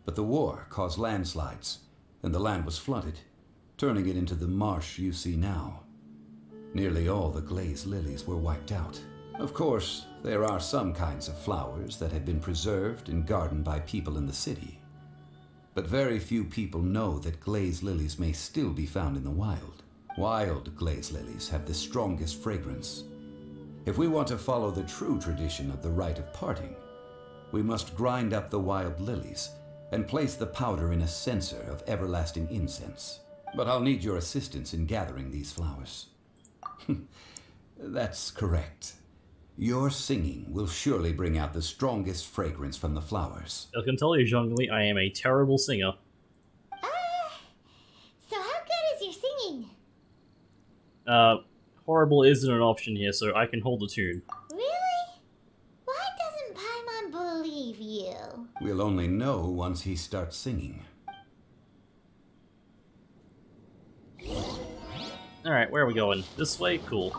But the war caused landslides, and the land was flooded, turning it into the marsh you see now. Nearly all the glaze lilies were wiped out. Of course, there are some kinds of flowers that have been preserved and gardened by people in the city. But very few people know that glaze lilies may still be found in the wild. Wild glaze lilies have the strongest fragrance. If we want to follow the true tradition of the rite of parting, we must grind up the wild lilies and place the powder in a censer of everlasting incense. But I'll need your assistance in gathering these flowers. That's correct. Your singing will surely bring out the strongest fragrance from the flowers. I can tell you, Zhongli, I am a terrible singer. So how good is your singing? Horrible isn't an option here, so I can hold the tune. Really? Why doesn't Paimon believe you? We'll only know once he starts singing. Alright, where are we going? This way? Cool.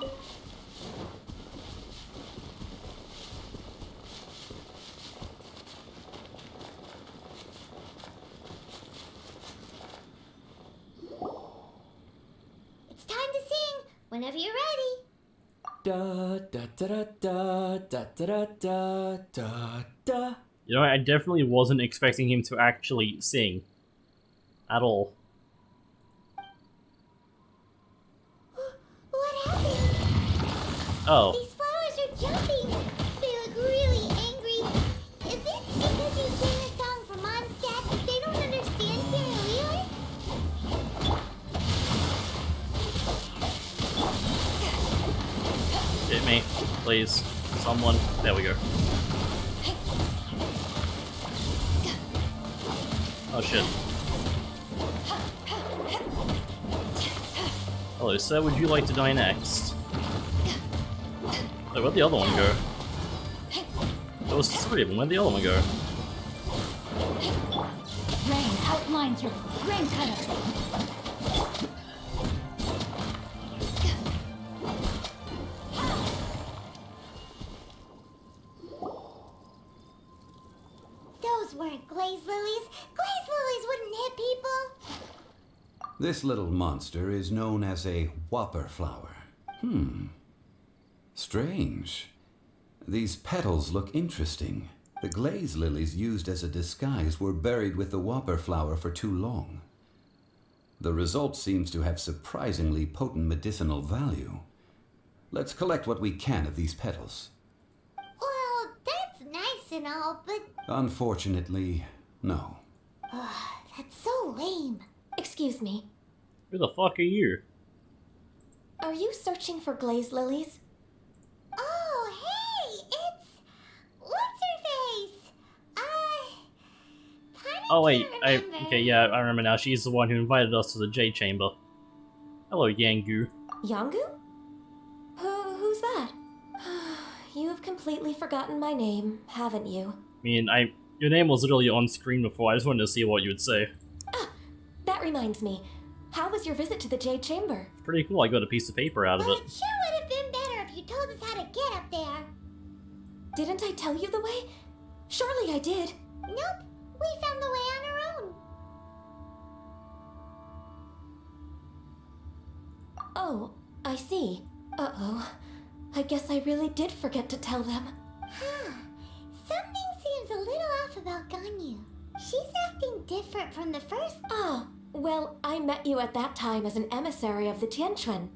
It's time to sing, whenever you're ready. Da da da da da da da da da da. You know, I definitely wasn't expecting him to actually sing. At all. What happened? Oh. These flowers are jumping. They look really angry. Is it because you sang a song for Mondstadt that they don't understand here in Liyue? Hit me, please. Someone. There we go. Oh shit. Hello, sir. Would you like to die next? Oh, where'd the other one go? There was 3 of them. Where'd the other one go? Rain outlines your grain cutter. Those weren't glaze lilies. Glaze lilies wouldn't hit people. This little monster is known as a whopper flower. Strange. These petals look interesting. The glaze lilies used as a disguise were buried with the whopper flower for too long. The result seems to have surprisingly potent medicinal value. Let's collect what we can of these petals. Well, that's nice and all, but... Unfortunately, no. That's so lame. Excuse me. Who the fuck are you? Are you searching for glaze lilies? Oh, hey! It's... What's-her-face? Paimon Oh wait, can't remember. okay, yeah, I remember now. She's the one who invited us to the Jade Chamber. Hello, Yangu. Yangu? Who's that? You have completely forgotten my name, haven't you? I mean, your name was literally on screen before. I just wanted to see what you would say. Ah, that reminds me. How was your visit to the Jade Chamber? Pretty cool. I got a piece of paper out of Well, it. it sure would have been better if you told us how to get up there. Didn't I tell you the way? Surely I did. Nope, we found the way on our own. Oh, I see. Uh-oh. I guess I really did forget to tell them. Huh. Something seems a little off about Ganyu. She's acting different from the first. Ah, well, I met you at that time as an emissary of the Tianquan.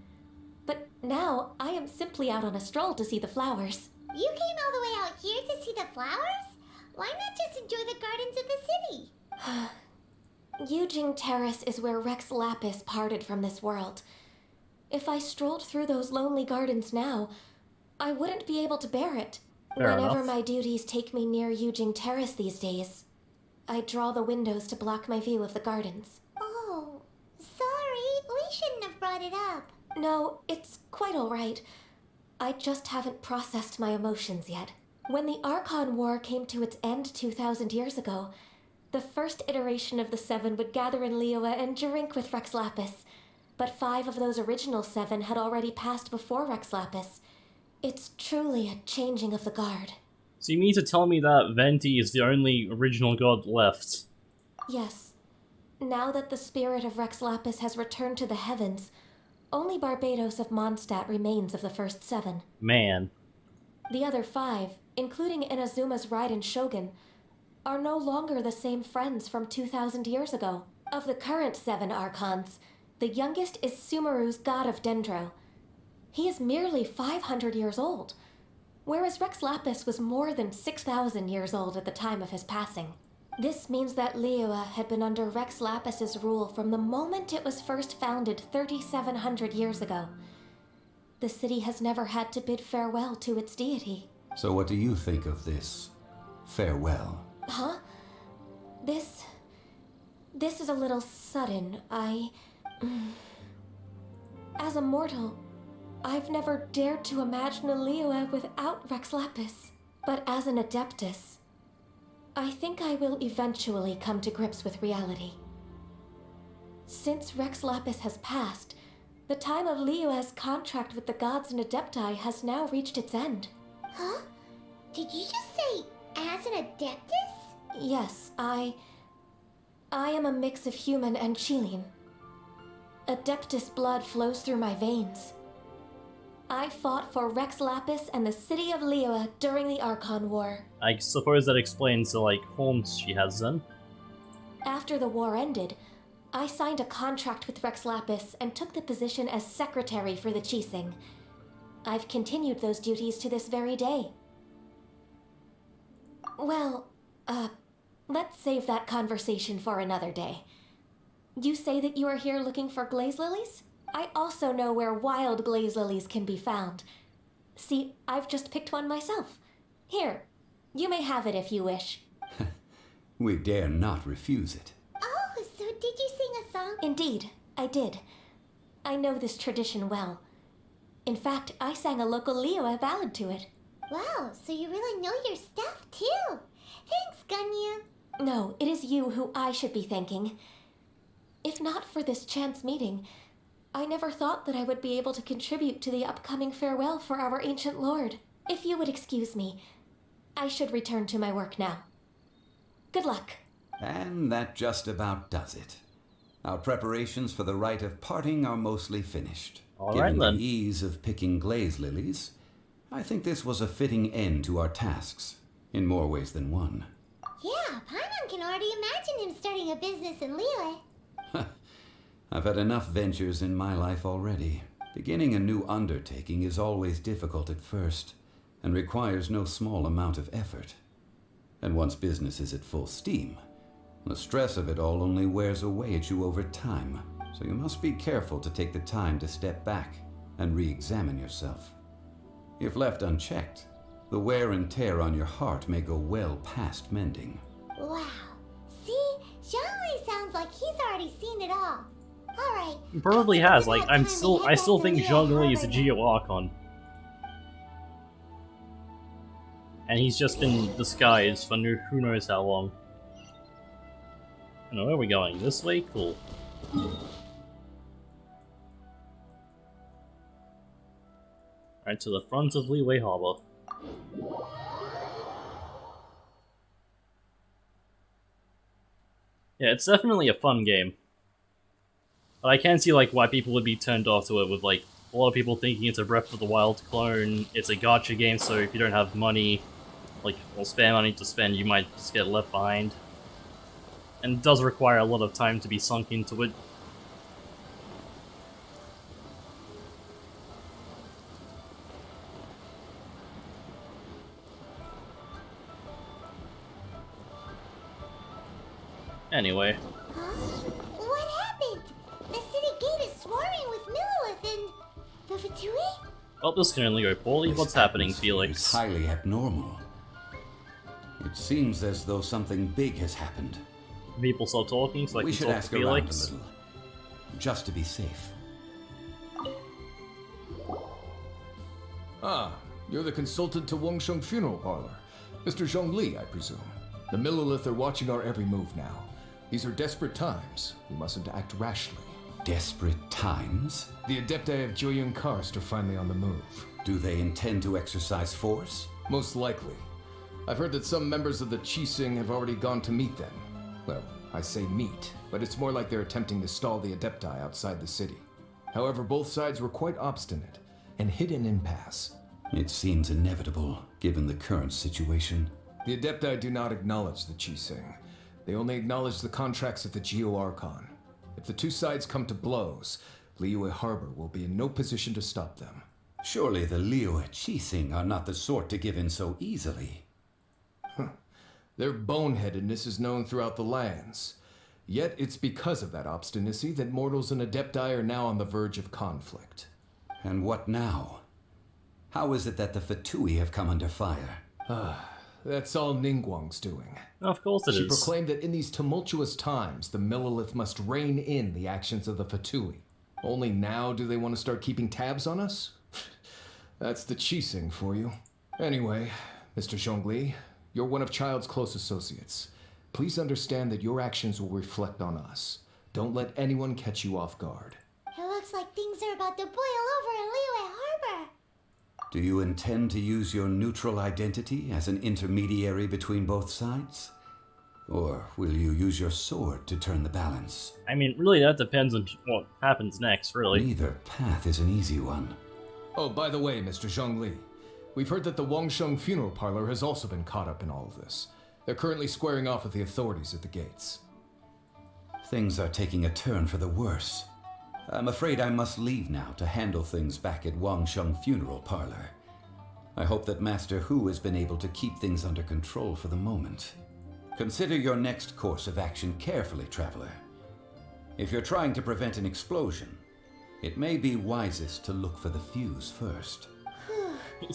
But now I am simply out on a stroll to see the flowers. You came all the way out here to see the flowers? Why not just enjoy the gardens of the city? Yujing Terrace is where Rex Lapis parted from this world. If I strolled through those lonely gardens now, I wouldn't be able to bear it. Fair Whenever enough. my duties take me near Yujing Terrace these days, I draw the windows to block my view of the gardens. Oh, sorry. We shouldn't have brought it up. No, it's quite all right. I just haven't processed my emotions yet. When the Archon War came to its end 2,000 years ago, the first iteration of the Seven would gather in Liyue and drink with Rex Lapis. But 5 of those original 7 had already passed before Rex Lapis. It's truly a changing of the guard. So you mean to tell me that Venti is the only original god left? Yes. Now that the spirit of Rex Lapis has returned to the heavens, only Barbados of Mondstadt remains of the first 7. Man. The other 5, including Inazuma's Raiden Shogun, are no longer the same friends from 2,000 years ago. Of the current 7 Archons, the youngest is Sumeru's god of Dendro. He is merely 500 years old, whereas Rex Lapis was more than 6,000 years old at the time of his passing. This means that Liyue had been under Rex Lapis's rule from the moment it was first founded 3,700 years ago. The city has never had to bid farewell to its deity. So what do you think of this farewell? Huh? This is a little sudden. As a mortal, I've never dared to imagine a Liyue without Rex Lapis. But as an Adeptus, I think I will eventually come to grips with reality. Since Rex Lapis has passed, the time of Liyue's contract with the gods and Adepti has now reached its end. Huh? Did you just say, as an Adeptus? Yes, I am a mix of human and Qilin. Adeptus blood flows through my veins. I fought for Rex Lapis and the city of Liyue during the Archon War. I suppose that explains the, horns she has then. After the war ended, I signed a contract with Rex Lapis and took the position as secretary for the Qixing. I've continued those duties to this very day. Well, let's save that conversation for another day. You say that you are here looking for glaze lilies? I also know where wild glaze lilies can be found. See, I've just picked one myself. Here, you may have it if you wish. We dare not refuse it. Oh, so did you sing a song? Indeed, I did. I know this tradition well. In fact, I sang a local Liyue ballad to it. Wow, so you really know your stuff, too. Thanks, Ganyu. No, it is you who I should be thanking. If not for this chance meeting, I never thought that I would be able to contribute to the upcoming farewell for our ancient lord. If you would excuse me, I should return to my work now. Good luck. And that just about does it. Our preparations for the rite of parting are mostly finished. All right, Given then. the ease of picking glaze lilies, I think this was a fitting end to our tasks, in more ways than one. Yeah, Paimon can already imagine him starting a business in Liyue. I've had enough ventures in my life already. Beginning a new undertaking is always difficult at first, and requires no small amount of effort. And once business is at full steam, the stress of it all only wears away at you over time, so you must be careful to take the time to step back and re-examine yourself. If left unchecked, the wear and tear on your heart may go well past mending. Wow. See, already seen it all. Alright. He probably has. Like, I still think Zhongli is a Geo Archon. And he's just been disguised for who knows how long. I don't know, where are we going? This way? Cool. Right to the front of Liyue Harbor. Yeah, it's definitely a fun game. But I can see like why people would be turned off to it, with like a lot of people thinking it's a Breath of the Wild clone, it's a gacha game, so if you don't have money, like, or spare money to spend, you might just get left behind. And it does require a lot of time to be sunk into it. Anyway. Huh? What happened? The city gate is swarming with Millilith and the Fatui? Well, this can only go poorly. What's happening, Felix? It's highly abnormal. It seems as though something big has happened. People start talking, so I We can should talk ask to around a Felix. little, just to be safe. Ah, you're the consultant to Wangsheng Funeral Parlor. Mr. Zhongli, I presume. The Millilith are watching our every move now. These are desperate times. We mustn't act rashly. Desperate times? The Adepti of Joyun Karst are finally on the move. Do they intend to exercise force? Most likely. I've heard that some members of the Qixing have already gone to meet them. Well, I say meet, but it's more like they're attempting to stall the Adepti outside the city. However, both sides were quite obstinate and hit an impasse. It seems inevitable, given the current situation. The Adepti do not acknowledge the Qixing. They only acknowledge the contracts of the Geo Archon. If the two sides come to blows, Liyue Harbor will be in no position to stop them. Surely the Liyue Qixing are not the sort to give in so easily. Their boneheadedness is known throughout the lands. Yet it's because of that obstinacy that mortals and Adepti are now on the verge of conflict. And what now? How is it that the Fatui have come under fire? That's all Ningguang's doing. Of course it is. She proclaimed that in these tumultuous times, the Millilith must rein in the actions of the Fatui. Only now do they want to start keeping tabs on us? That's the Qixing for you. Anyway, Mr. Zhongli, you're one of Child's close associates. Please understand that your actions will reflect on us. Don't let anyone catch you off guard. It looks like things are about to boil over in Liyue Harbor. Do you intend to use your neutral identity as an intermediary between both sides? Or will you use your sword to turn the balance? I mean, really, that depends on what happens next, really. Neither path is an easy one. Oh, by the way, Mr. Zhongli, we've heard that the Wangsheng Funeral Parlor has also been caught up in all of this. They're currently squaring off with the authorities at the gates. Things are taking a turn for the worse. I'm afraid I must leave now to handle things back at Wangsheng Funeral Parlor. I hope that Master Hu has been able to keep things under control for the moment. Consider your next course of action carefully, Traveler. If you're trying to prevent an explosion, it may be wisest to look for the fuse first.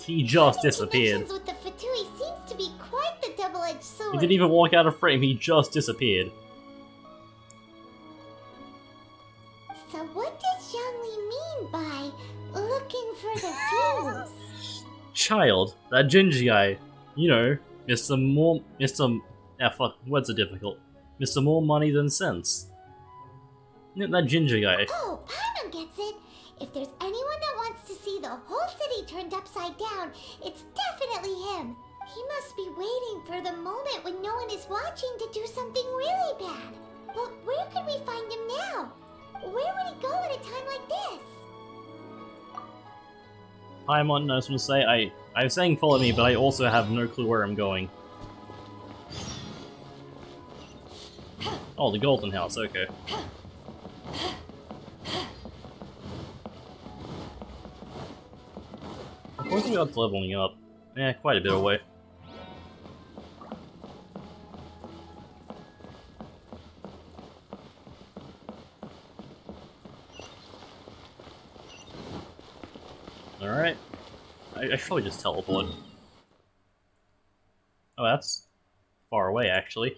He just disappeared. With the Fatui seems to be quite the double-edged sword. He didn't even walk out of frame, he just disappeared. So what does Zhongli mean by looking for the fuse? Child, that ginger guy. You know, words are difficult. Mr. More money than sense. That ginger guy. Oh, Paimon gets it. If there's anyone that wants to see the whole city turned upside down, it's definitely him. He must be waiting for the moment when no one is watching to do something really bad. But where could we find him now? Where would he go at a time like this? Paimon knows what to say. I'm saying follow me, but I also have no clue where I'm going. Oh, the Golden House, okay. Of course we got leveling up. Yeah, quite a bit away. Alright. I should probably just teleport. Oh, that's far away, actually.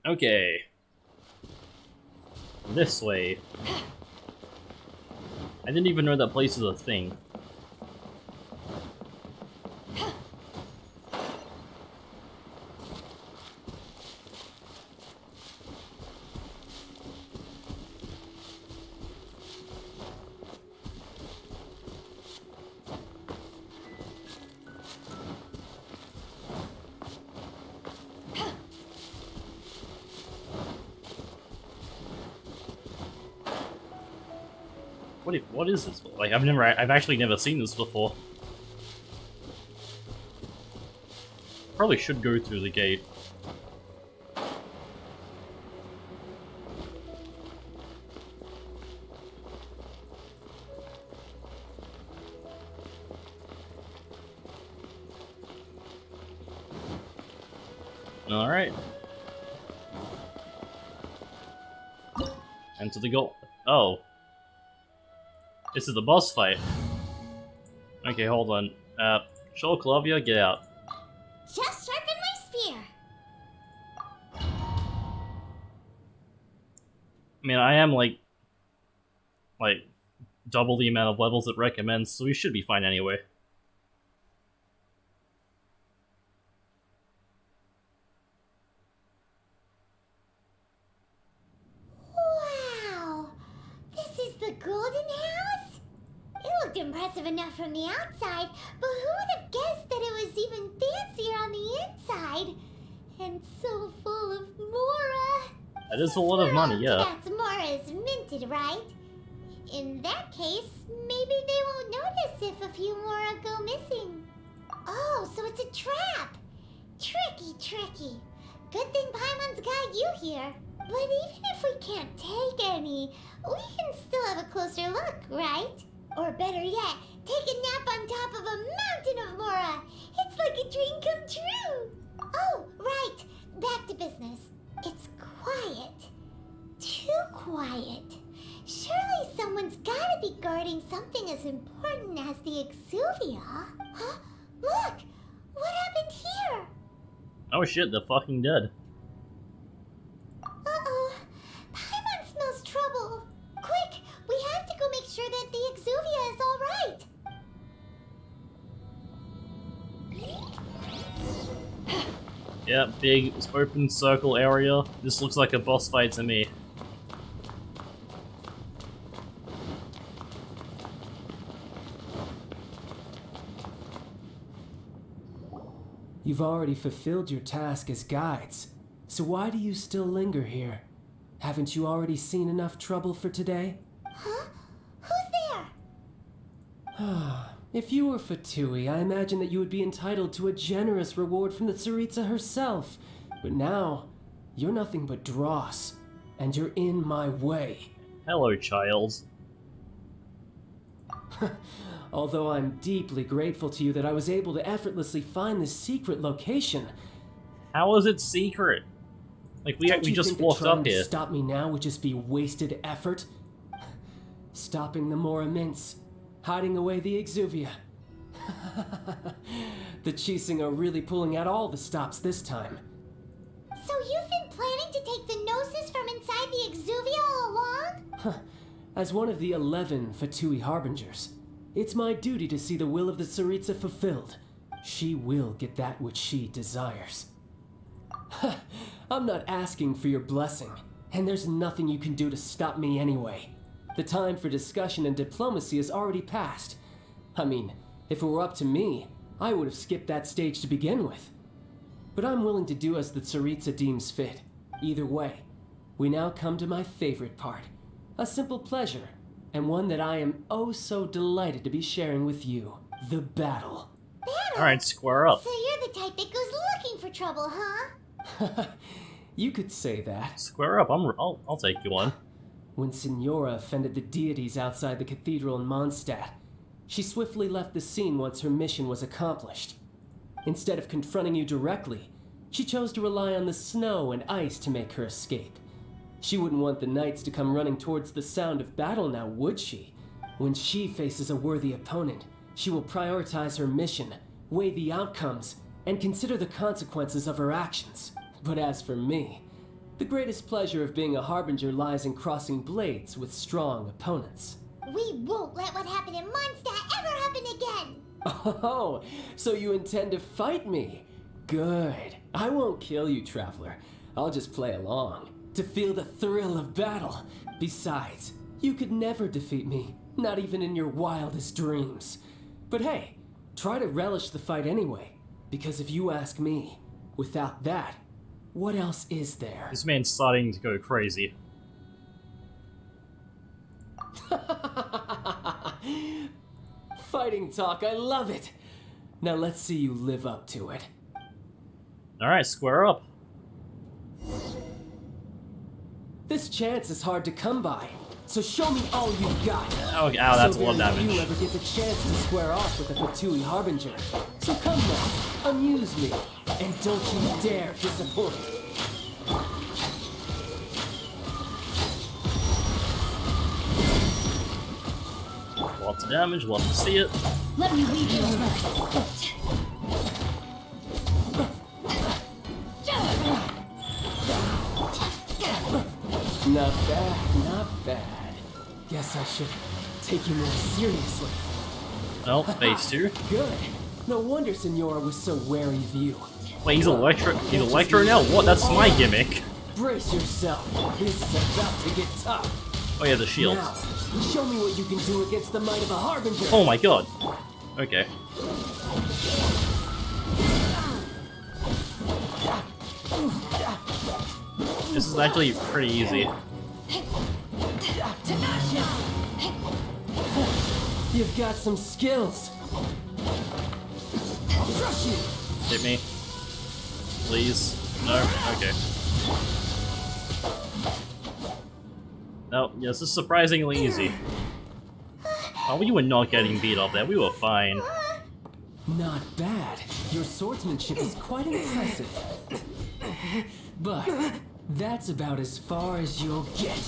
Okay. This way. I didn't even know that place was a thing. What is this? Like, I've actually never seen this before. Probably should go through the gate. Alright. Enter the goal. Oh. This is the boss fight. Okay, hold on. Sure, Clavia, get out. Just sharpen my spear. I mean, I am like double the amount of levels it recommends, so we should be fine anyway. Wow! This is the Golden House? It looked impressive enough from the outside, but who would have guessed that it was even fancier on the inside? And so full of Mora. That is a lot of money, yeah. That's Mora is minted, right? In that case, maybe they won't notice if a few Mora go missing. Oh, so it's a trap! Tricky, tricky. Good thing Paimon's got you here. But even if we can't take any, we can still have a closer look, right? Or better yet, take a nap on top of a mountain of Mora. It's like a dream come true. Oh, right. Back to business. It's quiet. Too quiet. Surely someone's gotta be guarding something as important as the Exuvia. Huh? Look! What happened here? Oh shit, they're fucking dead. Uh-oh. Paimon smells trouble. Quick, we have to go make sure that the Exuvia is all right. Yeah, big open circle area. This looks like a boss fight to me. You've already fulfilled your task as guides, so why do you still linger here? Haven't you already seen enough trouble for today? Huh? Who's there? If you were Fatui, I imagine that you would be entitled to a generous reward from the Tsaritsa herself. But now, you're nothing but dross, and you're in my way. Hello, child. Although I'm deeply grateful to you that I was able to effortlessly find this secret location. How is it secret? Like, we just walked up here. To stop me now would just be wasted effort? Stopping the Mora Mints, hiding away the Exuvia. The Chising are really pulling out all the stops this time. So you've been planning to take the Gnosis from inside the Exuvia all along? As one of the 11 Fatui Harbingers, it's my duty to see the will of the Tsaritsa fulfilled. She will get that which she desires. I'm not asking for your blessing, and there's nothing you can do to stop me anyway. The time for discussion and diplomacy has already passed. I mean, if it were up to me, I would have skipped that stage to begin with. But I'm willing to do as the Tsaritsa deems fit. Either way, we now come to my favorite part. A simple pleasure, and one that I am oh so delighted to be sharing with you. The battle. Battle? Alright, square up. So you're the type that goes looking for trouble, huh? You could say that. Square up, I'll take you on. When Signora offended the deities outside the cathedral in Mondstadt, she swiftly left the scene once her mission was accomplished. Instead of confronting you directly, she chose to rely on the snow and ice to make her escape. She wouldn't want the knights to come running towards the sound of battle now, would she? When she faces a worthy opponent, she will prioritize her mission, weigh the outcomes, and consider the consequences of her actions. But as for me, The greatest pleasure of being a harbinger lies in crossing blades with strong opponents. We won't let what happened in Mondstadt ever happen again! Oh, so you intend to fight me? Good. I won't kill you, Traveler. I'll just play along, to feel the thrill of battle. Besides, you could never defeat me, not even in your wildest dreams. But hey, try to relish the fight anyway, because if you ask me, without that, what else is there? This man's starting to go crazy. Fighting talk, I love it! Now let's see you live up to it. Alright, square up. This chance is hard to come by, so show me all you've got. Oh, ow, that's a lot of very damage. few ever get the chance to square off with the Fatui Harbinger. So come now, amuse me, and don't you dare disappoint. Lots of damage, love to see it. Let me lead you first. Not bad, not bad. Guess I should take you more seriously. Oh, phase 2. Good. No wonder Senora was so wary of you. Wait, he's Electro now? What? That's my gimmick. Brace yourself. This is about to get tough. Oh yeah, the shield. Now, show me what you can do against the might of a Harbinger. Oh my god. Okay. This is actually pretty easy. You've got some skills. I'll crush you. Hit me. Please. No? Okay. No, yeah, this is surprisingly easy. Oh, we were not getting beat up there. We were fine. Not bad. Your swordsmanship is quite impressive. But that's about as far as you'll get.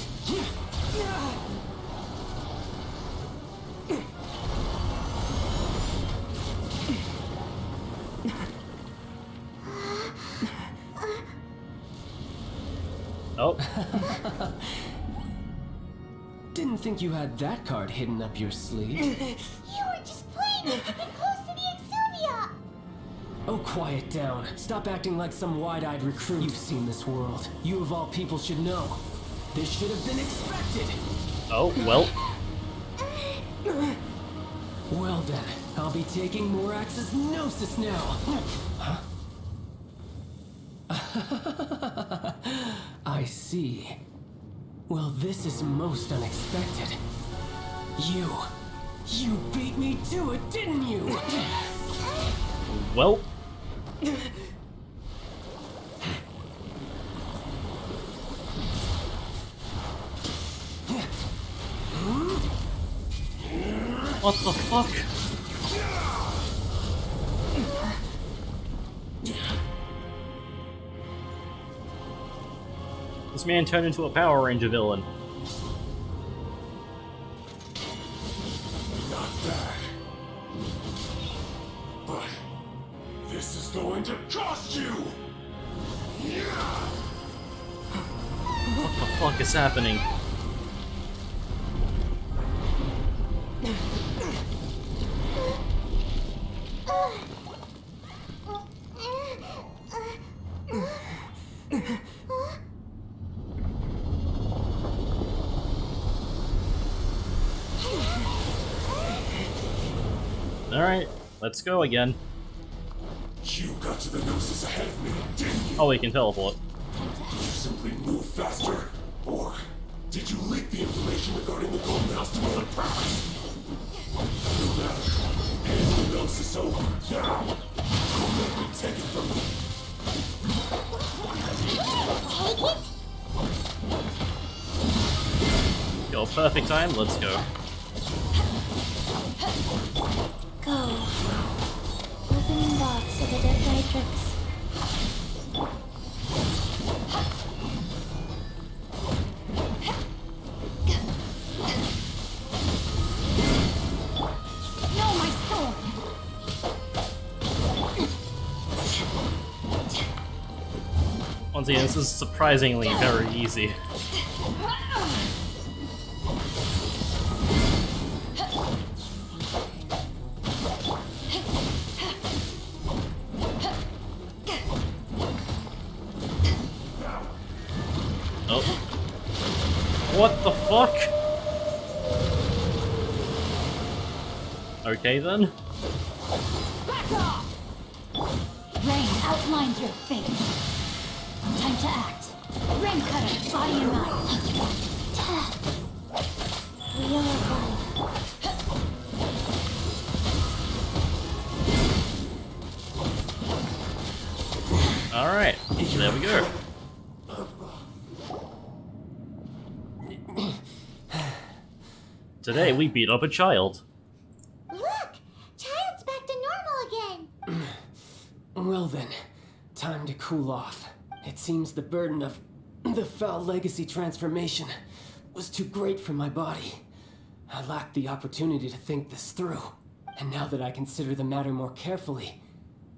Oh. Didn't think you had that card hidden up your sleeve. You were just playing to get close to the Exuvia! Oh, quiet down. Stop acting like some wide-eyed recruit. You've seen this world. You of all people should know. This should have been expected. Oh, well. Well then, I'll be taking Morax's Gnosis now. Huh? I see. Well, this is most unexpected. You beat me to it, didn't you? Well. What the fuck? This man turned into a Power Ranger villain. Not bad. But this is going to cost you! What the fuck is happening? Alright, let's go again. You got to the Gnosis ahead of me, didn't you? Oh, we can teleport. Did you simply move faster? Or did you leak the information regarding the Gold Mouse to other prowess? No matter. Handing the Gnosis over now. Don't let me take it from you. Take it? Go, perfect time, let's go. Go. Opening box of the Dead Matrix. No, my sword! Once again, this is surprisingly very easy. Oh. What the fuck? Okay then. Back off! Rain outlines your fate. Time to act. Rain cutter, body and mind. We are fine. Alright, there we go. Today we beat up a child. Look! Child's back to normal again! Well then, time to cool off. It seems the burden of the foul legacy transformation was too great for my body. I lacked the opportunity to think this through. And now that I consider the matter more carefully,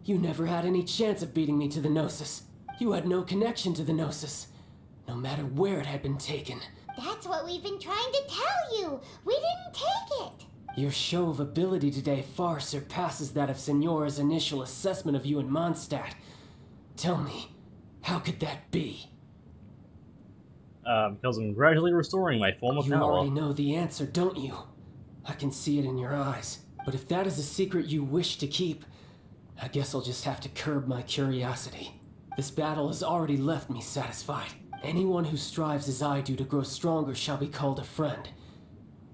you never had any chance of beating me to the Gnosis. You had no connection to the Gnosis, no matter where it had been taken. That's what we've been trying to tell you! We didn't take it! Your show of ability today far surpasses that of Signora's initial assessment of you in Mondstadt. Tell me, how could that be? Because I'm gradually restoring my form of You power. already know the answer, don't you? I can see it in your eyes. But if that is a secret you wish to keep, I guess I'll just have to curb my curiosity. This battle has already left me satisfied. Anyone who strives as I do to grow stronger shall be called a friend,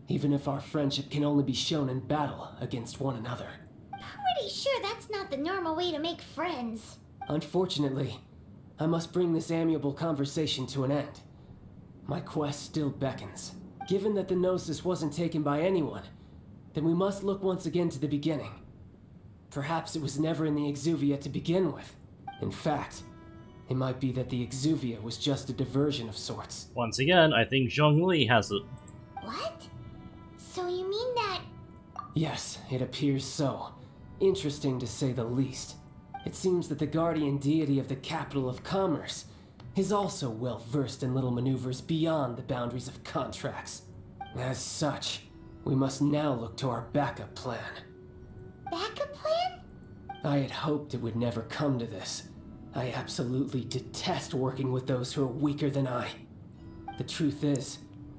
even if our friendship can only be shown in battle against one another. Pretty sure that's not the normal way to make friends. Unfortunately, I must bring this amiable conversation to an end. My quest still beckons. Given that the Gnosis wasn't taken by anyone, then we must look once again to the beginning. Perhaps it was never in the Exuvia to begin with. In fact, it might be that the Exuvia was just a diversion of sorts. Once again, I think Zhongli has it. What? So you mean that... Yes, it appears so. Interesting to say the least. It seems that the guardian deity of the capital of commerce is also well versed in little maneuvers beyond the boundaries of contracts. As such, we must now look to our backup plan. backup plan? I had hoped it would never come to this. I absolutely detest working with those who are weaker than I. The truth is,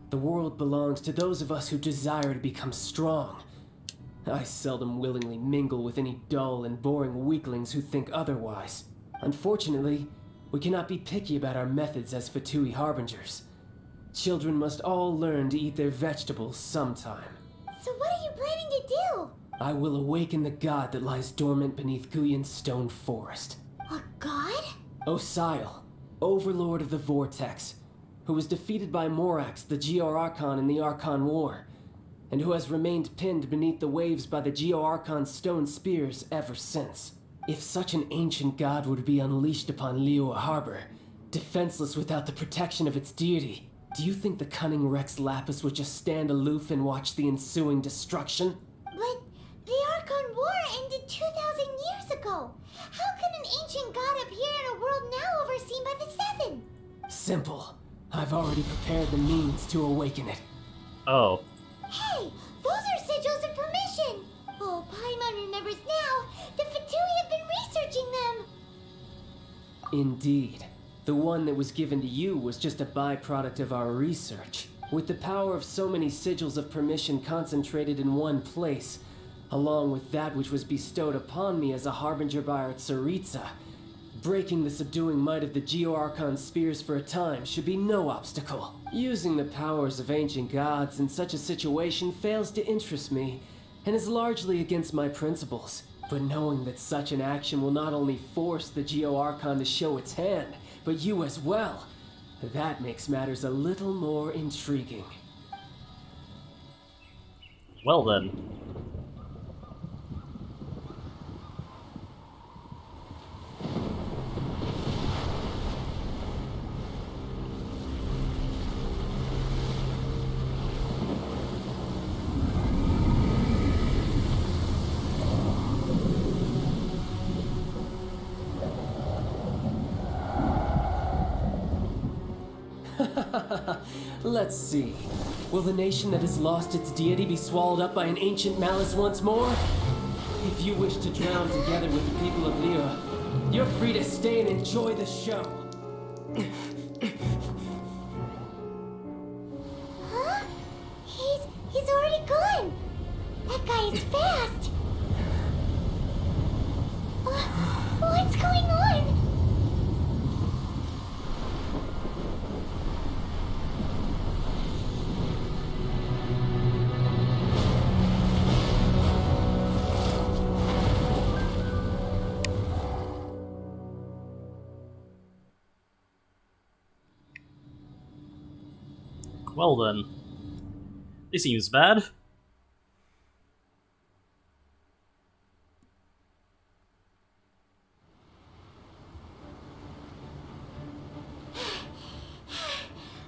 the world belongs to those of us who desire to become strong. I seldom willingly mingle with any dull and boring weaklings who think otherwise. Unfortunately, we cannot be picky about our methods as Fatui Harbingers. Children must all learn to eat their vegetables sometime. So what are you planning to do? I will awaken the god that lies dormant beneath Guyon's stone forest. A god? Osial, overlord of the Vortex, who was defeated by Morax, the Geo-Archon in the Archon War, and who has remained pinned beneath the waves by the Geo-Archon's stone spears ever since. If such an ancient god were to be unleashed upon Liyue Harbor, defenseless without the protection of its deity, do you think the cunning Rex Lapis would just stand aloof and watch the ensuing destruction? But the Archon War ended 2,000 years ago. How can an ancient god appear in a world now overseen by the Seven? Simple. I've already prepared the means to awaken it. Oh. Hey, those are sigils of permission. Oh, Paimon remembers now. The Fatui have been researching them. Indeed. The one that was given to you was just a byproduct of our research. With the power of so many sigils of permission concentrated in one place, along with that which was bestowed upon me as a harbinger by our Tsaritsa, breaking the subduing might of the Geo-Archon spears for a time should be no obstacle. Using the powers of ancient gods in such a situation fails to interest me, and is largely against my principles. But knowing that such an action will not only force the Geo-Archon to show its hand, but you as well, that makes matters a little more intriguing. Well then. Let's see. Will the nation that has lost its deity be swallowed up by an ancient malice once more? If you wish to drown together with the people of Liyue, you're free to stay and enjoy the show. Huh? He's already gone. That guy is fast. What's going on? Well then. This seems bad.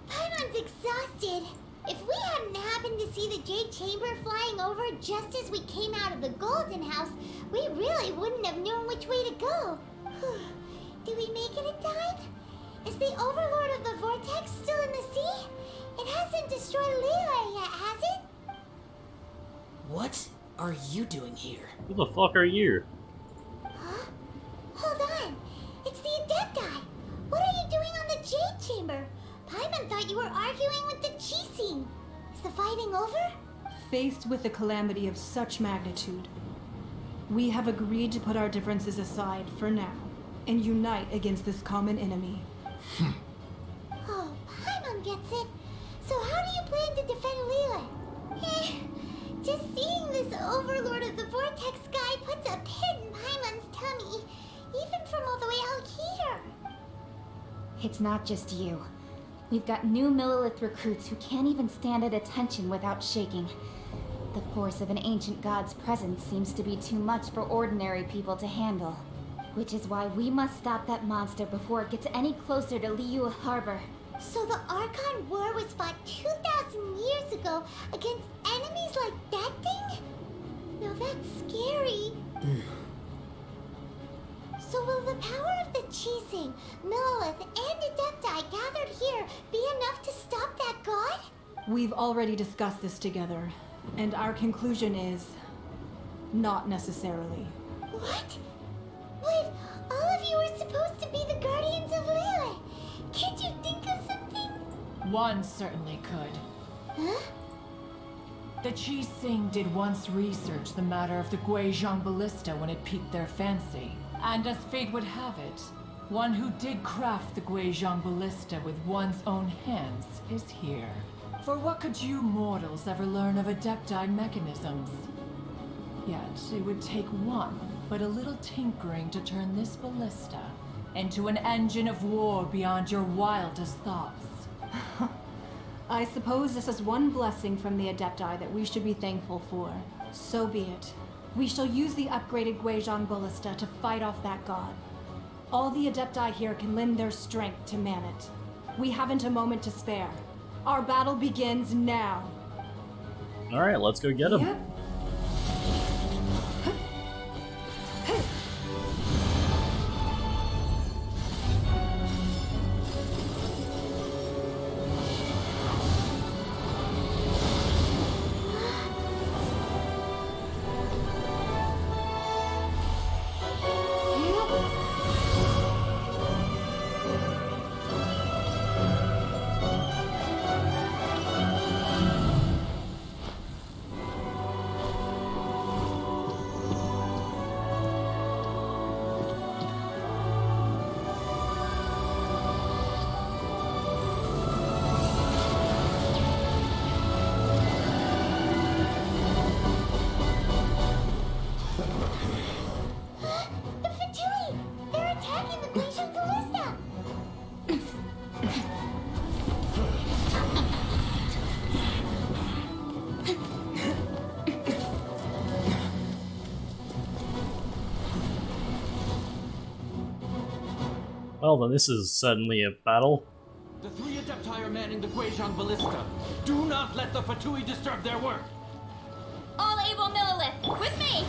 Paimon's exhausted. If we hadn't happened to see the Jade Chamber flying over just as we came out of the Golden House, we really wouldn't have known which way to go. Do we make it in time? Is the Overlord of the Vortex still in the sea? It hasn't destroyed Liyue yet, has it? What are you doing here? Who the fuck are you? Huh? Hold on. It's the Adepti. What are you doing on the Jade Chamber? Paimon thought you were arguing with the Qixing. Is the fighting over? Faced with a calamity of such magnitude, we have agreed to put our differences aside for now and unite against this common enemy. Oh, Paimon gets it. So how do you plan to defend Liyue? Just seeing this Overlord of the Vortex guy puts a pit in Paimon's tummy, even from all the way out here. It's not just you. We've got new Millelith recruits who can't even stand at attention without shaking. The force of an ancient god's presence seems to be too much for ordinary people to handle. Which is why we must stop that monster before it gets any closer to Liyue Harbor. So the Archon War was fought 2,000 years ago against enemies like that thing? Now that's scary. So will the power of the Qixing, Millelith, and Adepti gathered here be enough to stop that god? We've already discussed this together, and our conclusion is not necessarily. What? But all of you are supposed to be the guardians of Liyue. Can't you think of something? One certainly could. Huh? The Qixing did once research the matter of the Guizhong ballista when it piqued their fancy. And as fate would have it, one who did craft the Guizhong ballista with one's own hands is here. For what could you mortals ever learn of Adepti mechanisms? Yet it would take one, but a little tinkering to turn this ballista into an engine of war beyond your wildest thoughts. I suppose this is one blessing from the Adepti that we should be thankful for. So be it. We shall use the upgraded Guizhong ballista to fight off that god. All the Adepti here can lend their strength to man it. We haven't a moment to spare. Our battle begins now. Alright, let's go get him. Yep. The Fatui! They're attacking the Guizhong ballista! Well then, this is certainly a battle. The three Adepti are manning the Guizhong ballista. Do not let the Fatui disturb their work. All able Millelith, with me!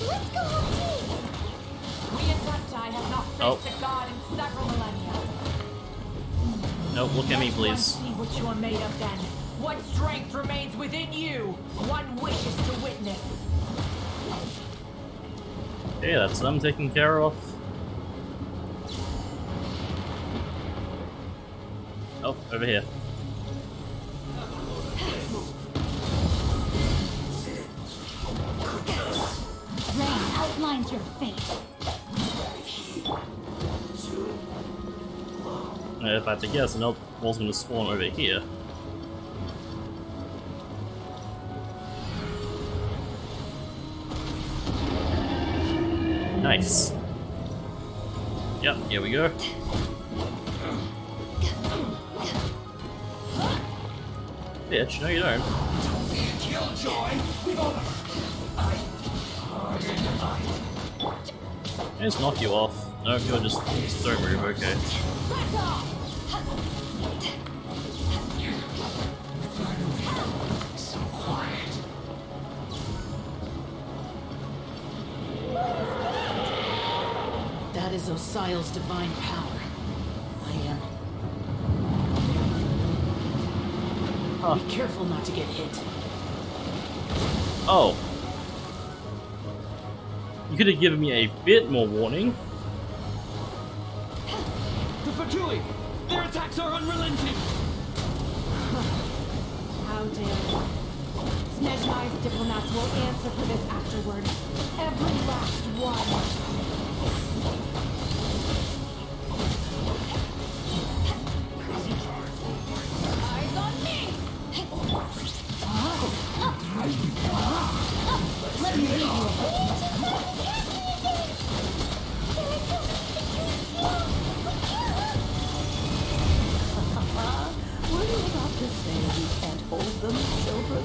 Let's go home team! We Adepti have not faced a god in several millennia. Nope, look at me, Let one please. see what you are made of then. What strength remains within you? One wishes to witness. Okay, that's them taken care of. Oh, over here. Rain outlines your fate. If I had to guess, another wall's gonna spawn over here. Nice. Yep, here we go. Bitch, no you don't. Killjoy! We've all... I just knock you off. No, you're just don't move, okay. So quiet. That is Osial's divine power. I am. Huh. Be careful not to get hit. Oh. You could have given me a bit more warning. The Fatui! Their attacks are unrelenting! How dare you? Snezhnai's diplomats will answer for this afterward. Every last one. Eyes on me! Let me lead you. Were you about to say you can't hold them, children?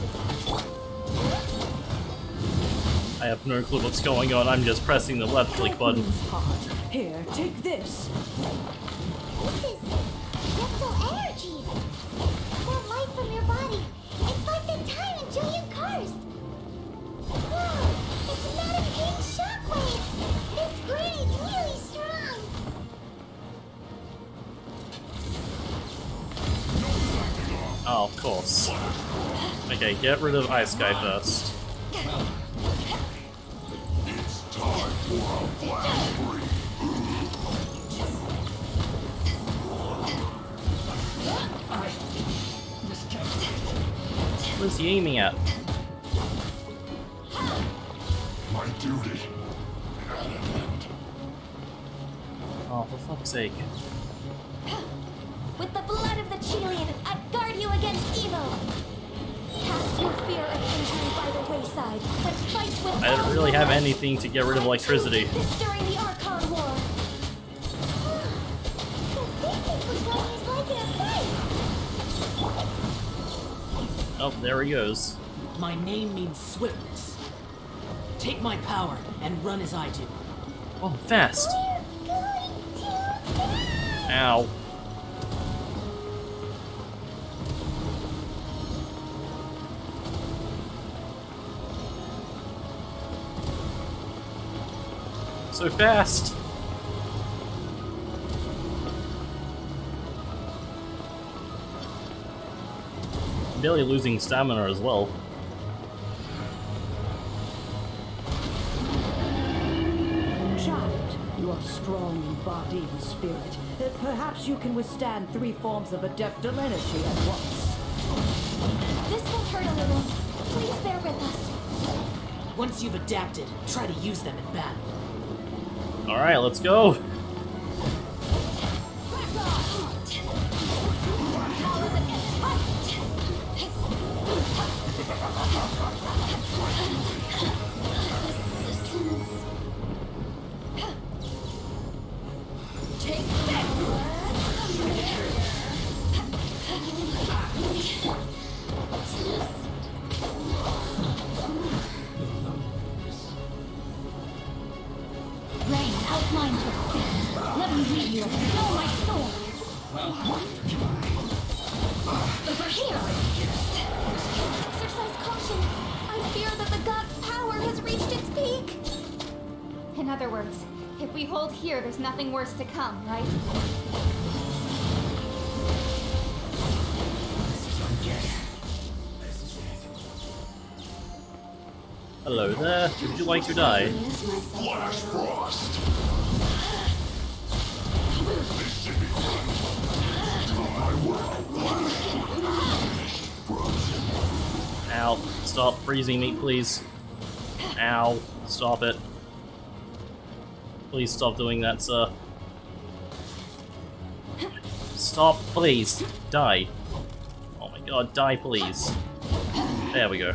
I have no clue what's going on, I'm just pressing the left click button. Here, take this. This is mental energy. That light from your body. It's like the time in Julian Karst. Whoa, it's not a pink shockwave. This grid is really strong. Oh, of course. Okay, get rid of Ice Guy first. It's time for a blast free. What is he aiming at? My duty. At an end. Oh, for fuck's sake. With the blood of the Chilean, I guard you against evil. Cast your fear of injury by the wayside and fight with I all don't really your have might. anything to get rid of electricity. This during the Archon War. The picnic was going as like in a fight. Oh, there he goes. My name means swiftness. Take my power and run as I do. Oh, fast. We're going to Ow. So fast. Barely losing stamina as well. Child, you are strong in body and spirit. Perhaps you can withstand 3 forms of adeptal energy at once. This will hurt a little. Please bear with us. Once you've adapted, try to use them in battle. Alright, let's go. Take this! Rain outlines your fate. Let me lead you. Know my sword. Over here! Exercise caution. I fear that the god's power has reached its peak. In other words, if we hold here, there's nothing worse to come, right? Hello there. Would you like to die? Flash Frost! This should be fun. I will flash Frost. Ow. Stop freezing me, please. Ow. Stop it. Please stop doing that, sir. Stop, please. Die. Oh my god, die, please. There we go.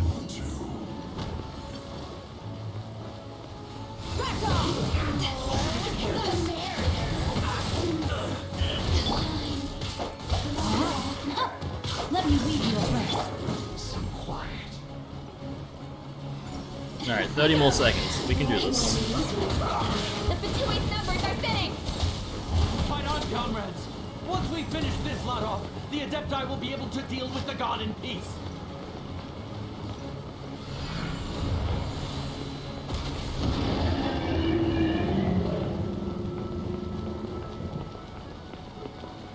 Let me lead you away. Alright, 30 more seconds. We can do this. The Fatui's numbers are thinning! Fight on, comrades! Once we finish this lot off, the Adepti will be able to deal with the god in peace.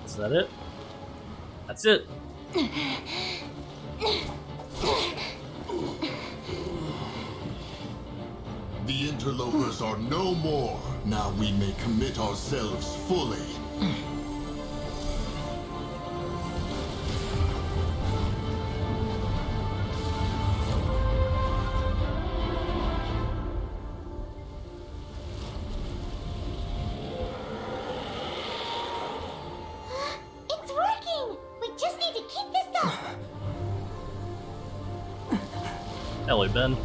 Is that it? That's it. The interlopers are no more. Now we may commit ourselves fully. It's working! We just need to keep this up! Hello, Ben.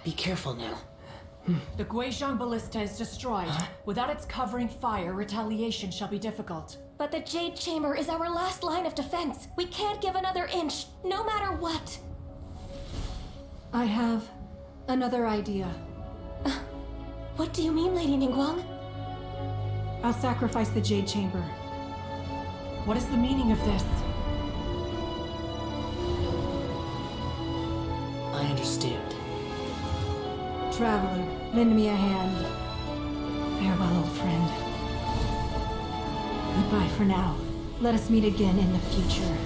Be careful now. The Guizhong Ballista is destroyed. Without its covering fire, retaliation shall be difficult. But the Jade Chamber is our last line of defense. We can't give another inch, no matter what. I have another idea. What do you mean, Lady Ningguang? I'll sacrifice the Jade Chamber. What is the meaning of this? I understand. Traveler, lend me a hand. Farewell, old friend. Goodbye for now. Let us meet again in the future.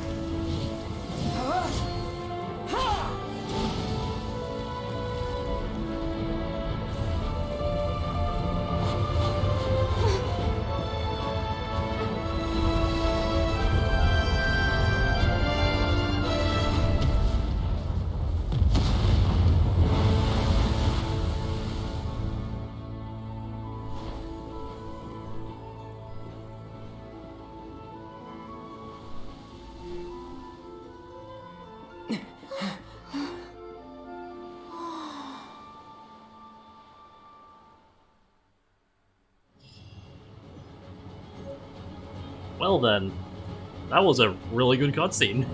Well then, that was a really good cutscene.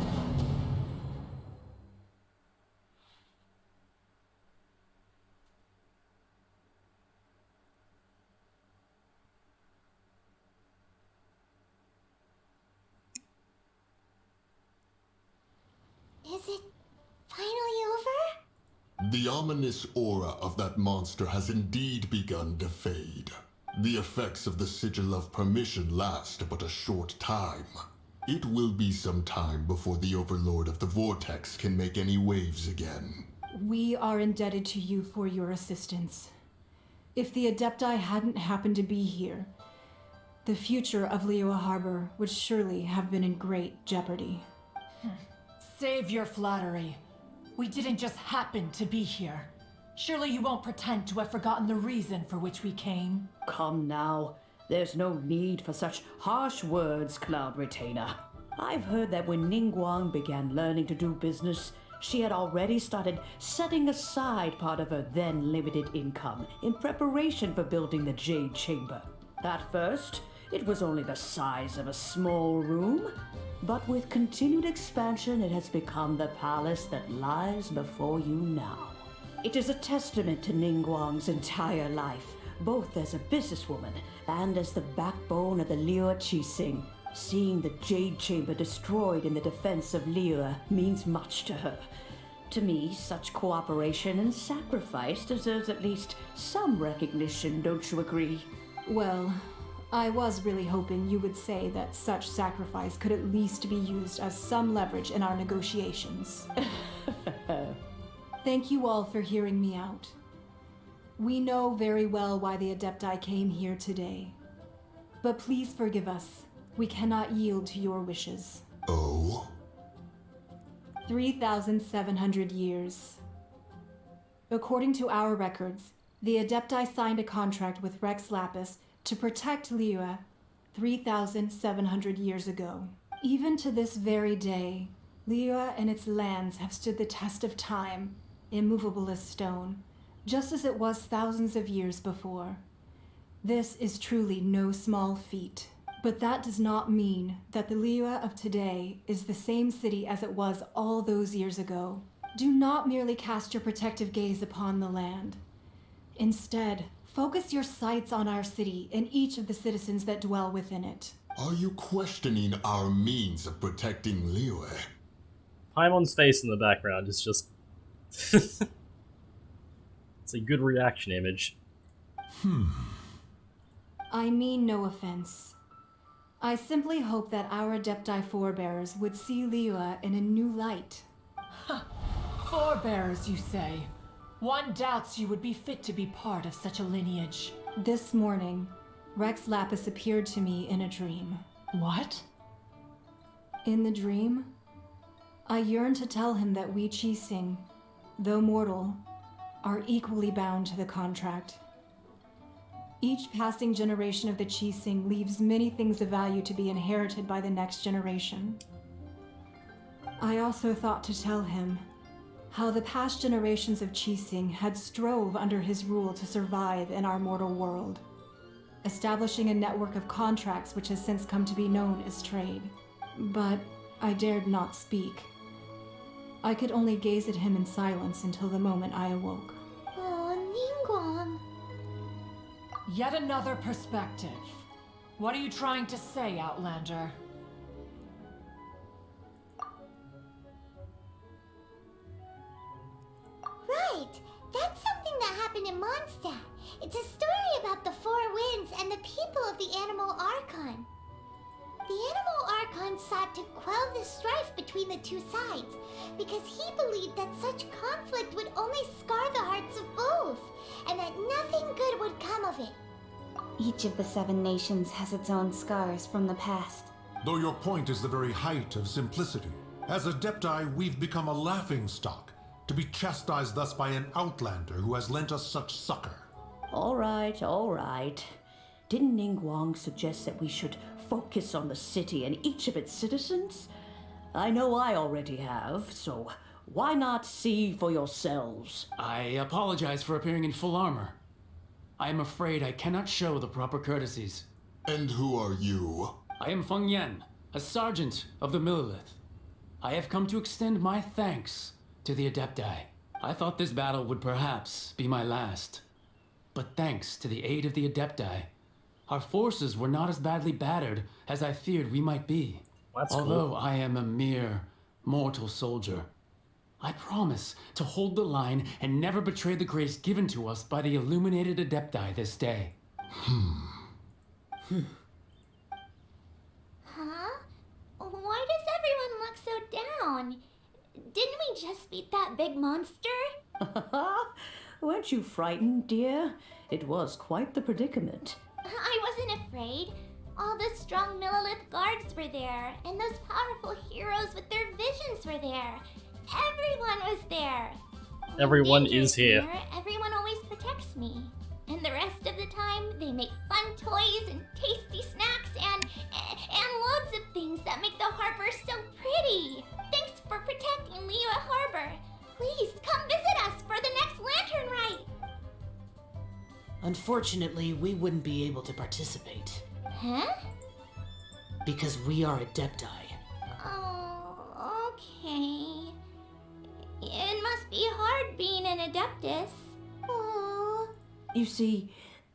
Is it finally over? The ominous aura of that monster has indeed begun to fade. The effects of the Sigil of Permission last but a short time. It will be some time before the Overlord of the Vortex can make any waves again. We are indebted to you for your assistance. If the Adepti hadn't happened to be here, the future of Liyue Harbor would surely have been in great jeopardy. Save your flattery. We didn't just happen to be here. Surely you won't pretend to have forgotten the reason for which we came? Come now. There's no need for such harsh words, Cloud Retainer. I've heard that when Ningguang began learning to do business, She had already started setting aside part of her then limited income in preparation for building the Jade Chamber. At first, it was only the size of a small room, but with continued expansion, it has become the palace that lies before you now. It is a testament to Ningguang's entire life, both as a businesswoman and as the backbone of the Liyue Qixing. Seeing the Jade Chamber destroyed in the defense of Liyue means much to her. To me, such cooperation and sacrifice deserves at least some recognition, don't you agree? Well, I was really hoping you would say that such sacrifice could at least be used as some leverage in our negotiations. Thank you all for hearing me out. We know very well why the Adepti came here today. But please forgive us. We cannot yield to your wishes. Oh? 3,700 years. According to our records, the Adepti signed a contract with Rex Lapis to protect Liyue 3,700 years ago. Even to this very day, Liyue and its lands have stood the test of time, immovable as stone, just as it was thousands of years before. This is truly no small feat. But that does not mean that the Liyue of today is the same city as it was all those years ago. Do not merely cast your protective gaze upon the land. Instead, focus your sights on our city and each of the citizens that dwell within it. Are you questioning our means of protecting Liyue? Paimon's face in the background is just... it's a good reaction image. I mean no offense. I simply hope that our Adepti forebears would see Liyue in a new light. Forebears, you say? One doubts you would be fit to be part of such a lineage. This morning, Rex Lapis appeared to me in a dream. What? In the dream, I yearned to tell him that we Qixing, though mortal, are equally bound to the contract. Each passing generation of the Qixing leaves many things of value to be inherited by the next generation. I also thought to tell him how the past generations of Qixing had strove under his rule to survive in our mortal world, establishing a network of contracts which has since come to be known as trade. But I dared not speak. I could only gaze at him in silence until the moment I awoke. Oh, Ningguang. Yet another perspective. What are you trying to say, Outlander? Right! That's something that happened in Mondstadt. It's a story about the Four Winds and the people of the Animal Archon. The Animal Archon sought to quell the strife between the two sides, because he believed that such conflict would only scar the hearts of both, and that nothing good would come of it. Each of the 7 nations has its own scars from the past. Though your point is the very height of simplicity. As Adepti, we've become a laughingstock, to be chastised thus by an outlander who has lent us such succor. All right. Didn't Ningguang suggest that we should focus on the city and each of its citizens? I know I already have, so why not see for yourselves? I apologize for appearing in full armor. I am afraid I cannot show the proper courtesies. And who are you? I am Feng Yan, a sergeant of the Millilith. I have come to extend my thanks to the Adepti. I thought this battle would perhaps be my last. But thanks to the aid of the Adepti, our forces were not as badly battered as I feared we might be. That's Although cool. I am a mere mortal soldier, I promise to hold the line and never betray the grace given to us by the illuminated Adepti this day. Huh? Why does everyone look so down? Didn't we just beat that big monster? Weren't you frightened, dear? It was quite the predicament. I wasn't afraid. All the strong Millilith guards were there, and those powerful heroes with their visions were there. Everyone was there. When Everyone danger is here. near, everyone always protects me. And the rest of the time, they make fun toys and tasty snacks and loads of things that make the harbor so pretty. Thanks for protecting Liyue Harbor. Please come visit us for the next lantern rite. Unfortunately, we wouldn't be able to participate. Huh? Because we are Adepti. Oh, okay. It must be hard being an Adeptus. Oh. You see,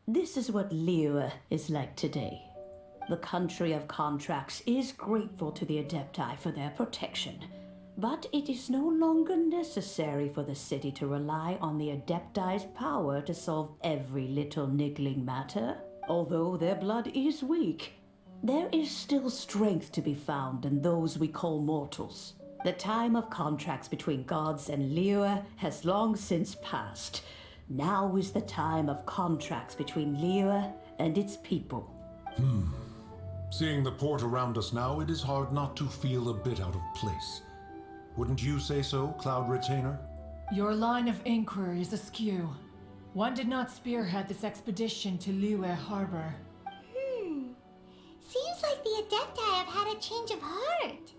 this is what Liyue is like today. The country of contracts is grateful to the Adepti for their protection, but it is no longer necessary for the city to rely on the Adepti's power to solve every little niggling matter. Although their blood is weak, there is still strength to be found in those we call mortals. The time of contracts between gods and Liyue has long since passed. Now is the time of contracts between Liyue and its people. Seeing the port around us now, it is hard not to feel a bit out of place. Wouldn't you say so, Cloud Retainer? Your line of inquiry is askew. One did not spearhead this expedition to Liyue Harbor. Seems like the Adepti have had a change of heart.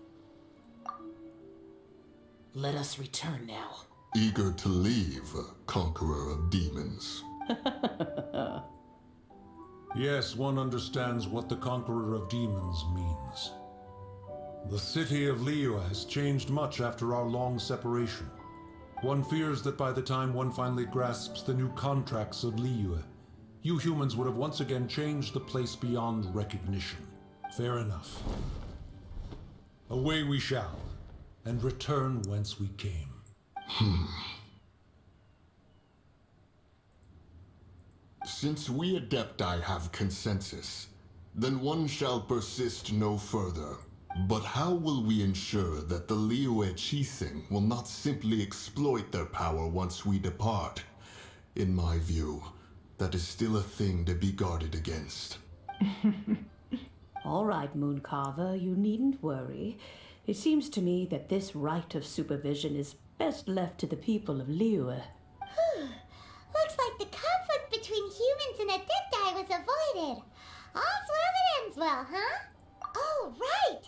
Let us return now. Eager to leave, Conqueror of Demons. Yes, one understands what the Conqueror of Demons means. The city of Liyue has changed much after our long separation. One fears that by the time one finally grasps the new contracts of Liyue, you humans would have once again changed the place beyond recognition. Fair enough. Away we shall, and return whence we came. Since we Adepti have consensus, then one shall persist no further. But how will we ensure that the Liyue Qixing will not simply exploit their power once we depart? In my view, that is still a thing to be guarded against. All right, Mooncarver, you needn't worry. It seems to me that this right of supervision is best left to the people of Liyue. Looks like the conflict between humans and Adepti was avoided. All's well that ends well, huh? Oh, right!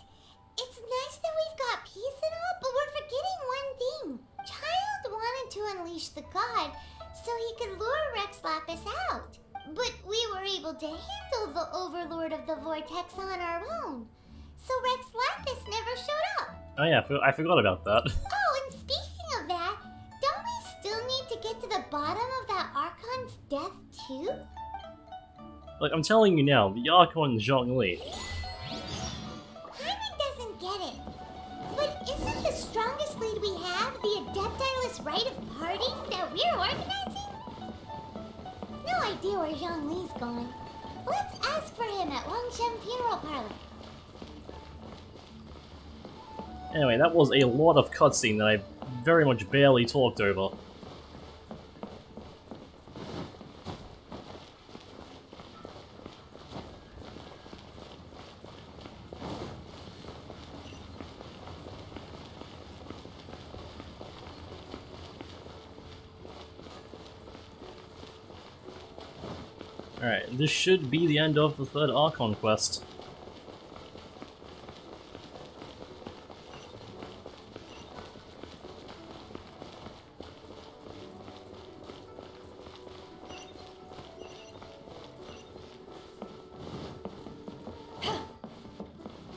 It's nice that we've got peace and all, but we're forgetting one thing. Child wanted to unleash the god so he could lure Rex Lapis out. But we were able to handle the Overlord of the Vortex on our own. So Rex Lapis never showed up. Oh yeah, I forgot about that. Oh, and speaking of that, don't we still need to get to the bottom of that Archon's death too? Like, I'm telling you now, the Archon Zhongli. Hyman doesn't get it. But isn't the strongest lead we have the Adeptiless rite of parting that we're organizing? No idea where Zhongli's gone. Let's ask for him at Wangshen Funeral Parlor. Anyway, that was a lot of cutscene that I very much barely talked over. Alright, this should be the end of the third Archon quest.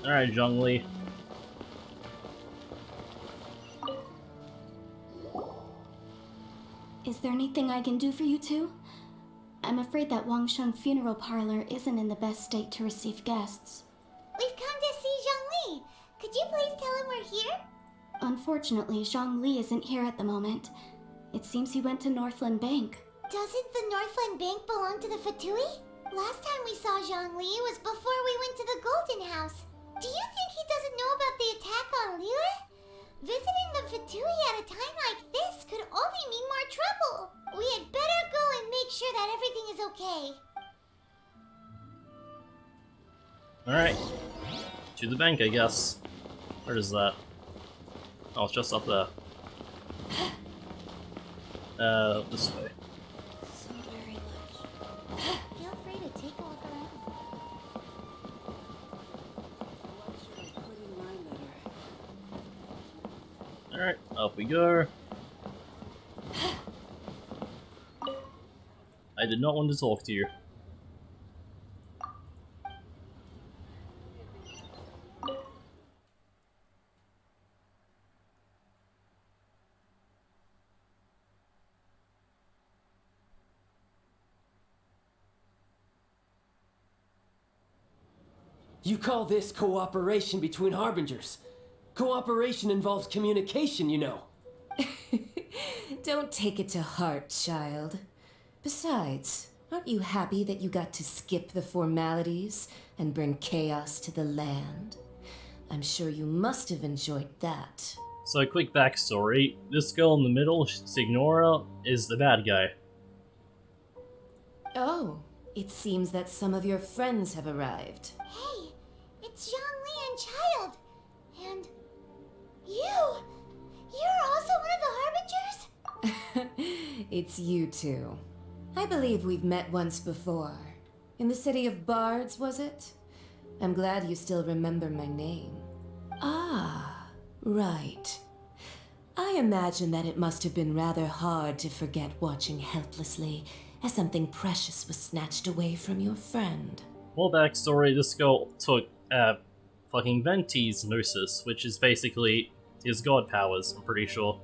Alright, Zhongli. Is there anything I can do for you two? I'm afraid that Wangshen Funeral Parlor isn't in the best state to receive guests. We've come to see Zhongli. Could you please tell him we're here? Unfortunately, Zhongli isn't here at the moment. It seems he went to Northland Bank. Doesn't the Northland Bank belong to the Fatui? Last time we saw Zhongli was before we went to the Golden House. Do you think he doesn't know about the attack on Liyue? Visiting the Fatui at a time like this could only mean more trouble. We had better go and make sure that everything is okay. Alright. To the bank, I guess. Where is that? Oh, it's just up there. This way. So very much. Feel free to take a look around. What should I put in my letter? Alright, up we go. I did not want to talk to you. You call this cooperation between Harbingers? Cooperation involves communication, you know. Don't take it to heart, child. Besides, aren't you happy that you got to skip the formalities and bring chaos to the land? I'm sure you must have enjoyed that. So, quick backstory. This girl in the middle, Signora, is the bad guy. Oh, it seems that some of your friends have arrived. Hey, it's Zhongli and Child. And you! You're also one of the Harbingers? It's you two. I believe we've met once before. In the city of Bards, was it? I'm glad you still remember my name. Ah, right. I imagine that it must have been rather hard to forget watching helplessly as something precious was snatched away from your friend. Well, backstory, this girl took, fucking Venti's Gnosis, which is basically his god powers, I'm pretty sure.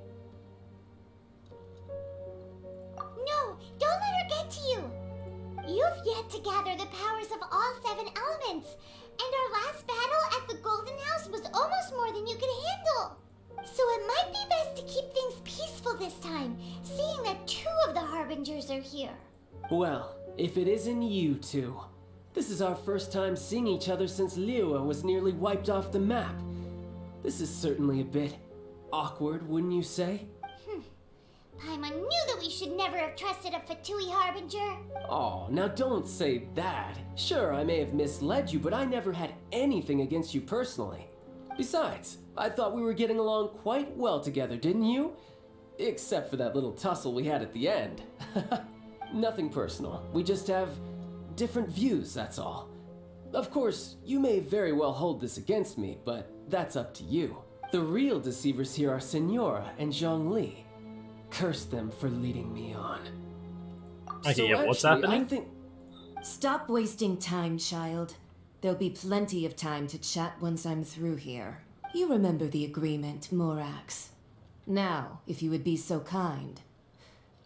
No, don't let her get to you! You've yet to gather the powers of all 7 elements, and our last battle at the Golden House was almost more than you could handle. So it might be best to keep things peaceful this time, seeing that 2 of the Harbingers are here. Well, if it isn't you two. This is our first time seeing each other since Liyue was nearly wiped off the map. This is certainly a bit awkward, wouldn't you say? Paimon knew that we should never have trusted a Fatui Harbinger. Oh, now don't say that. Sure, I may have misled you, but I never had anything against you personally. Besides, I thought we were getting along quite well together, didn't you? Except for that little tussle we had at the end. Nothing personal. We just have different views, that's all. Of course, you may very well hold this against me, but that's up to you. The real deceivers here are Signora and Zhongli. Curse them for leading me on. Okay, So yeah, what's actually, happening? I think... Stop wasting time, child. There'll be plenty of time to chat once I'm through here. You remember the agreement, Morax. Now, if you would be so kind.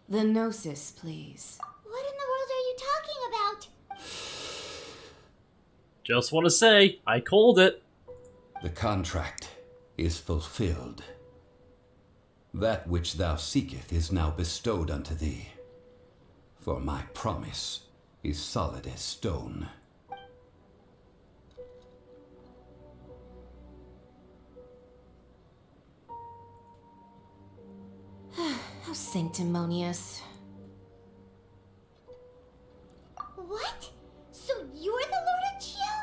The Gnosis, please. What in the world are you talking about? Just want to say, I called it. The contract is fulfilled. That which thou seeketh is now bestowed unto thee. For my promise is solid as stone. How sanctimonious. What? So you're the Lord of Chio?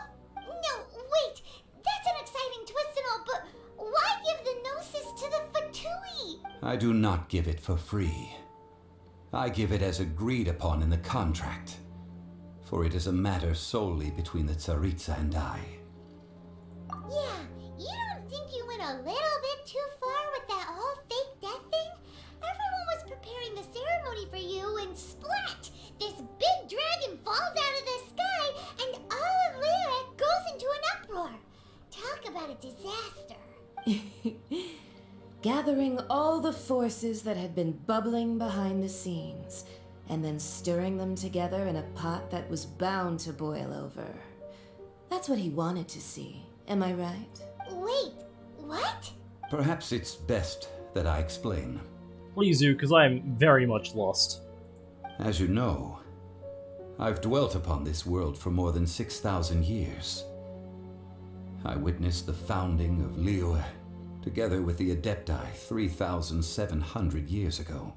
No, wait. That's an exciting twist and all, but why give the Gnosis to the Fatui? I do not give it for free. I give it as agreed upon in the contract, for it is a matter solely between the Tsaritsa and I. Yeah, you don't think you went a little bit too far with that whole fake death thing? Everyone was preparing the ceremony for you, and splat! This big dragon falls out of the sky, and all of Liyue goes into an uproar. Talk about a disaster. Gathering all the forces that had been bubbling behind the scenes, and then stirring them together in a pot that was bound to boil over. That's what he wanted to see, am I right? Wait, what? Perhaps it's best that I explain. Please do, because I am very much lost. As you know, I've dwelt upon this world for more than 6,000 years. I witnessed the founding of Liyue, together with the Adepti 3,700 years ago.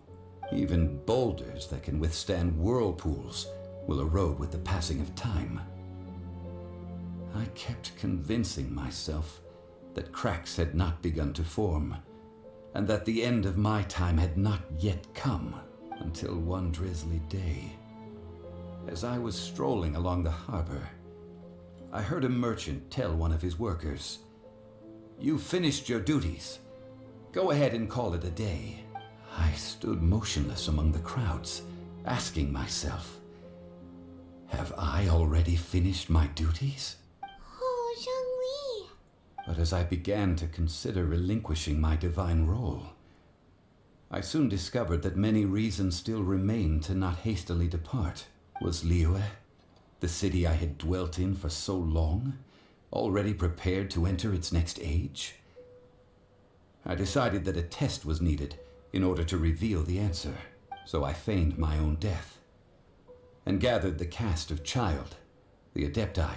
Even boulders that can withstand whirlpools will erode with the passing of time. I kept convincing myself that cracks had not begun to form, and that the end of my time had not yet come, until one drizzly day. As I was strolling along the harbor, I heard a merchant tell one of his workers, "You've finished your duties. Go ahead and call it a day. I stood motionless among the crowds, asking myself, have I already finished my duties? Oh, Zhongli. But as I began to consider relinquishing my divine role, I soon discovered that many reasons still remained to not hastily depart. Was Liyue, the city I had dwelt in for so long, already prepared to enter its next age? I decided that a test was needed in order to reveal the answer, so I feigned my own death and gathered the cast of Child, the Adepti,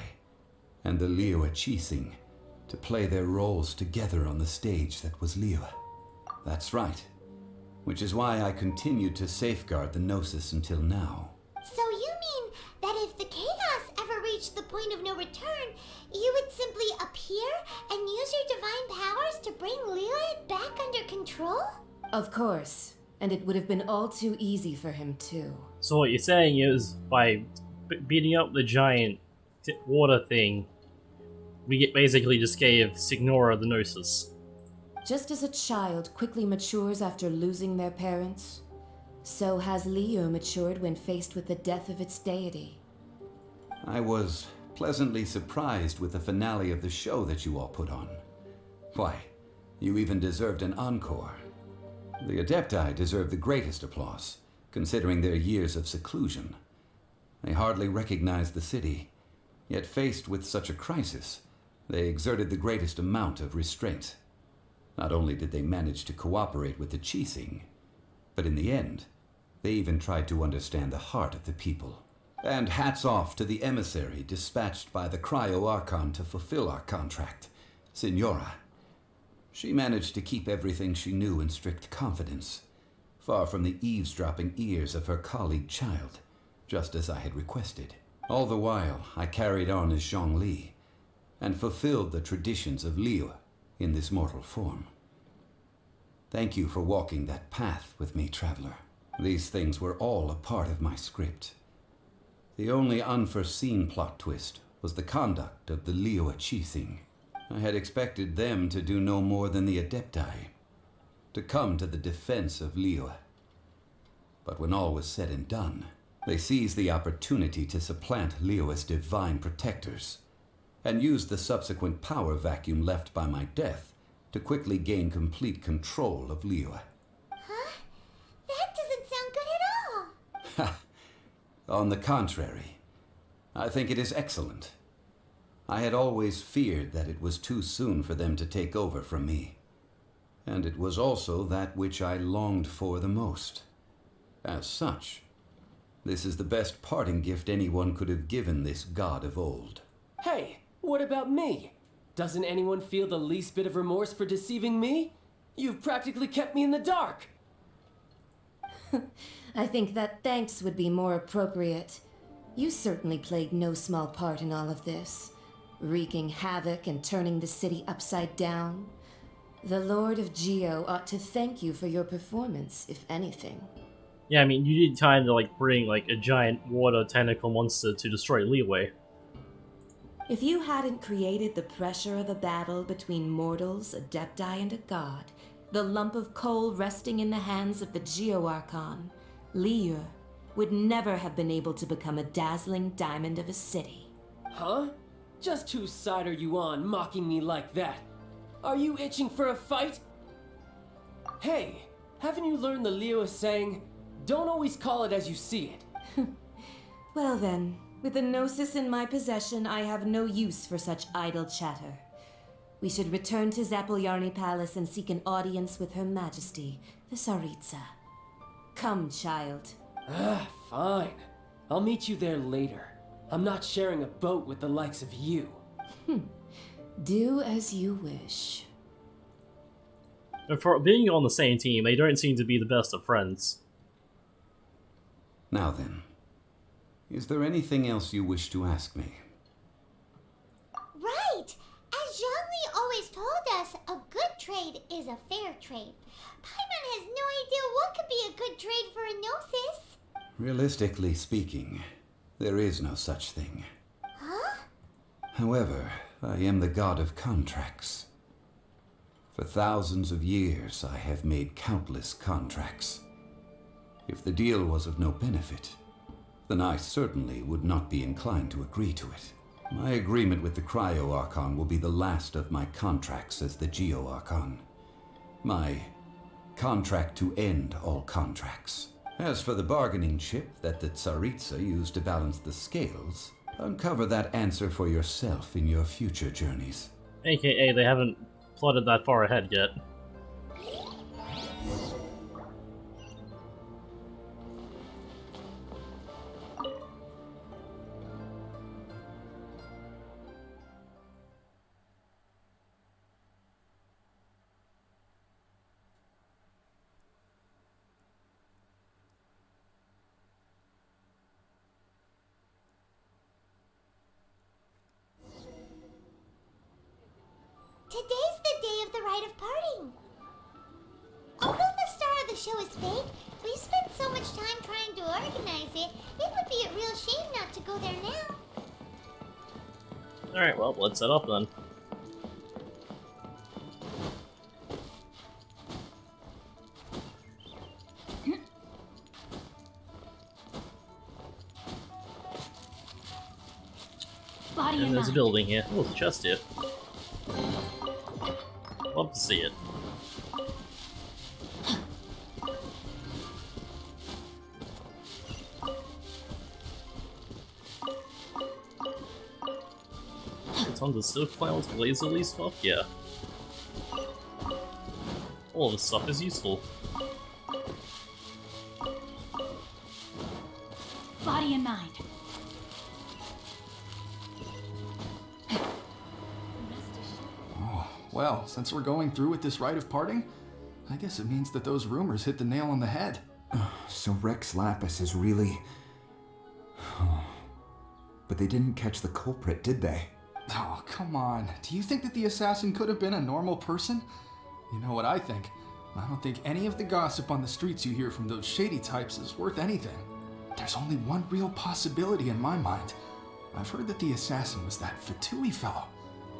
and the Liyue Qixing to play their roles together on the stage that was Liyue. That's right, which is why I continued to safeguard the Gnosis until now. So you mean that if the chaos ever reached the point of no return, you would simply appear and use your divine powers to bring Liyue back under control? Of course. And it would have been all too easy for him, too. So what you're saying is, by beating up the giant water thing, we basically just gave Signora the Gnosis. Just as a child quickly matures after losing their parents, so has Liyue matured when faced with the death of its deity. I was pleasantly surprised with the finale of the show that you all put on. Why, you even deserved an encore. The Adepti deserve the greatest applause, considering their years of seclusion. They hardly recognized the city, yet faced with such a crisis, they exerted the greatest amount of restraint. Not only did they manage to cooperate with the Qixing, but in the end, they even tried to understand the heart of the people. And hats off to the emissary dispatched by the Cryo-Archon to fulfill our contract, Signora. She managed to keep everything she knew in strict confidence, far from the eavesdropping ears of her colleague Child, just as I had requested. All the while, I carried on as Zhongli, and fulfilled the traditions of Liyue in this mortal form. Thank you for walking that path with me, Traveler. These things were all a part of my script. The only unforeseen plot twist was the conduct of the Liyue Qixing. I had expected them to do no more than the Adepti, to come to the defense of Liyue. But when all was said and done, they seized the opportunity to supplant Liyue's divine protectors, and used the subsequent power vacuum left by my death to quickly gain complete control of Liyue. Huh? That doesn't sound good at all. On the contrary, I think it is excellent. I had always feared that it was too soon for them to take over from me, and it was also that which I longed for the most. As such, this is the best parting gift anyone could have given this god of old. Hey, what about me? Doesn't anyone feel the least bit of remorse for deceiving me? You've practically kept me in the dark. I think that thanks would be more appropriate. You certainly played no small part in all of this, wreaking havoc and turning the city upside down. The Lord of Geo ought to thank you for your performance, if anything. Yeah, I mean, you did time to bring a giant water tentacle monster to destroy Liyue. If you hadn't created the pressure of a battle between mortals, Adepti, and a god, the lump of coal resting in the hands of the Geo-Archon, Liyue would never have been able to become a dazzling diamond of a city. Huh? Just whose side are you on, mocking me like that? Are you itching for a fight? Hey, haven't you learned the Liyue saying, don't always call it as you see it? Well then, with the Gnosis in my possession, I have no use for such idle chatter. We should return to Zapolyarny Palace and seek an audience with Her Majesty, the Tsaritsa. Come, Child. Fine. I'll meet you there later. I'm not sharing a boat with the likes of you. Do as you wish. And for being on the same team, they don't seem to be the best of friends. Now then, is there anything else you wish to ask me? Right! As Zhongli always told us, a good trade is a fair trade. Paimon has no idea what could be a good trade for a Gnosis. Realistically speaking, there is no such thing. Huh? However, I am the god of contracts. For thousands of years, I have made countless contracts. If the deal was of no benefit, then I certainly would not be inclined to agree to it. My agreement with the Cryo-Archon will be the last of my contracts as the Geo-Archon. My contract to end all contracts. As for the bargaining chip that the Tsaritsa used to balance the scales, uncover that answer for yourself in your future journeys. AKA, they haven't plotted that far ahead yet. Today's the day of the rite of parting. Although the star of the show is fake, we've spent so much time trying to organize it, it would be a real shame not to go there now. Alright, well, let's set up then. Body And and there's a mind. building here. Oh, there's a chest here. Love to see it. It's on the silk clouds, lazily stuff? Yeah. All this stuff is useful. Body and mind. Well, since we're going through with this rite of parting, I guess it means that those rumors hit the nail on the head. So Rex Lapis is really... But they didn't catch the culprit, did they? Oh, come on. Do you think that the assassin could have been a normal person? You know what I think. I don't think any of the gossip on the streets you hear from those shady types is worth anything. There's only one real possibility in my mind. I've heard that the assassin was that Fatui fellow.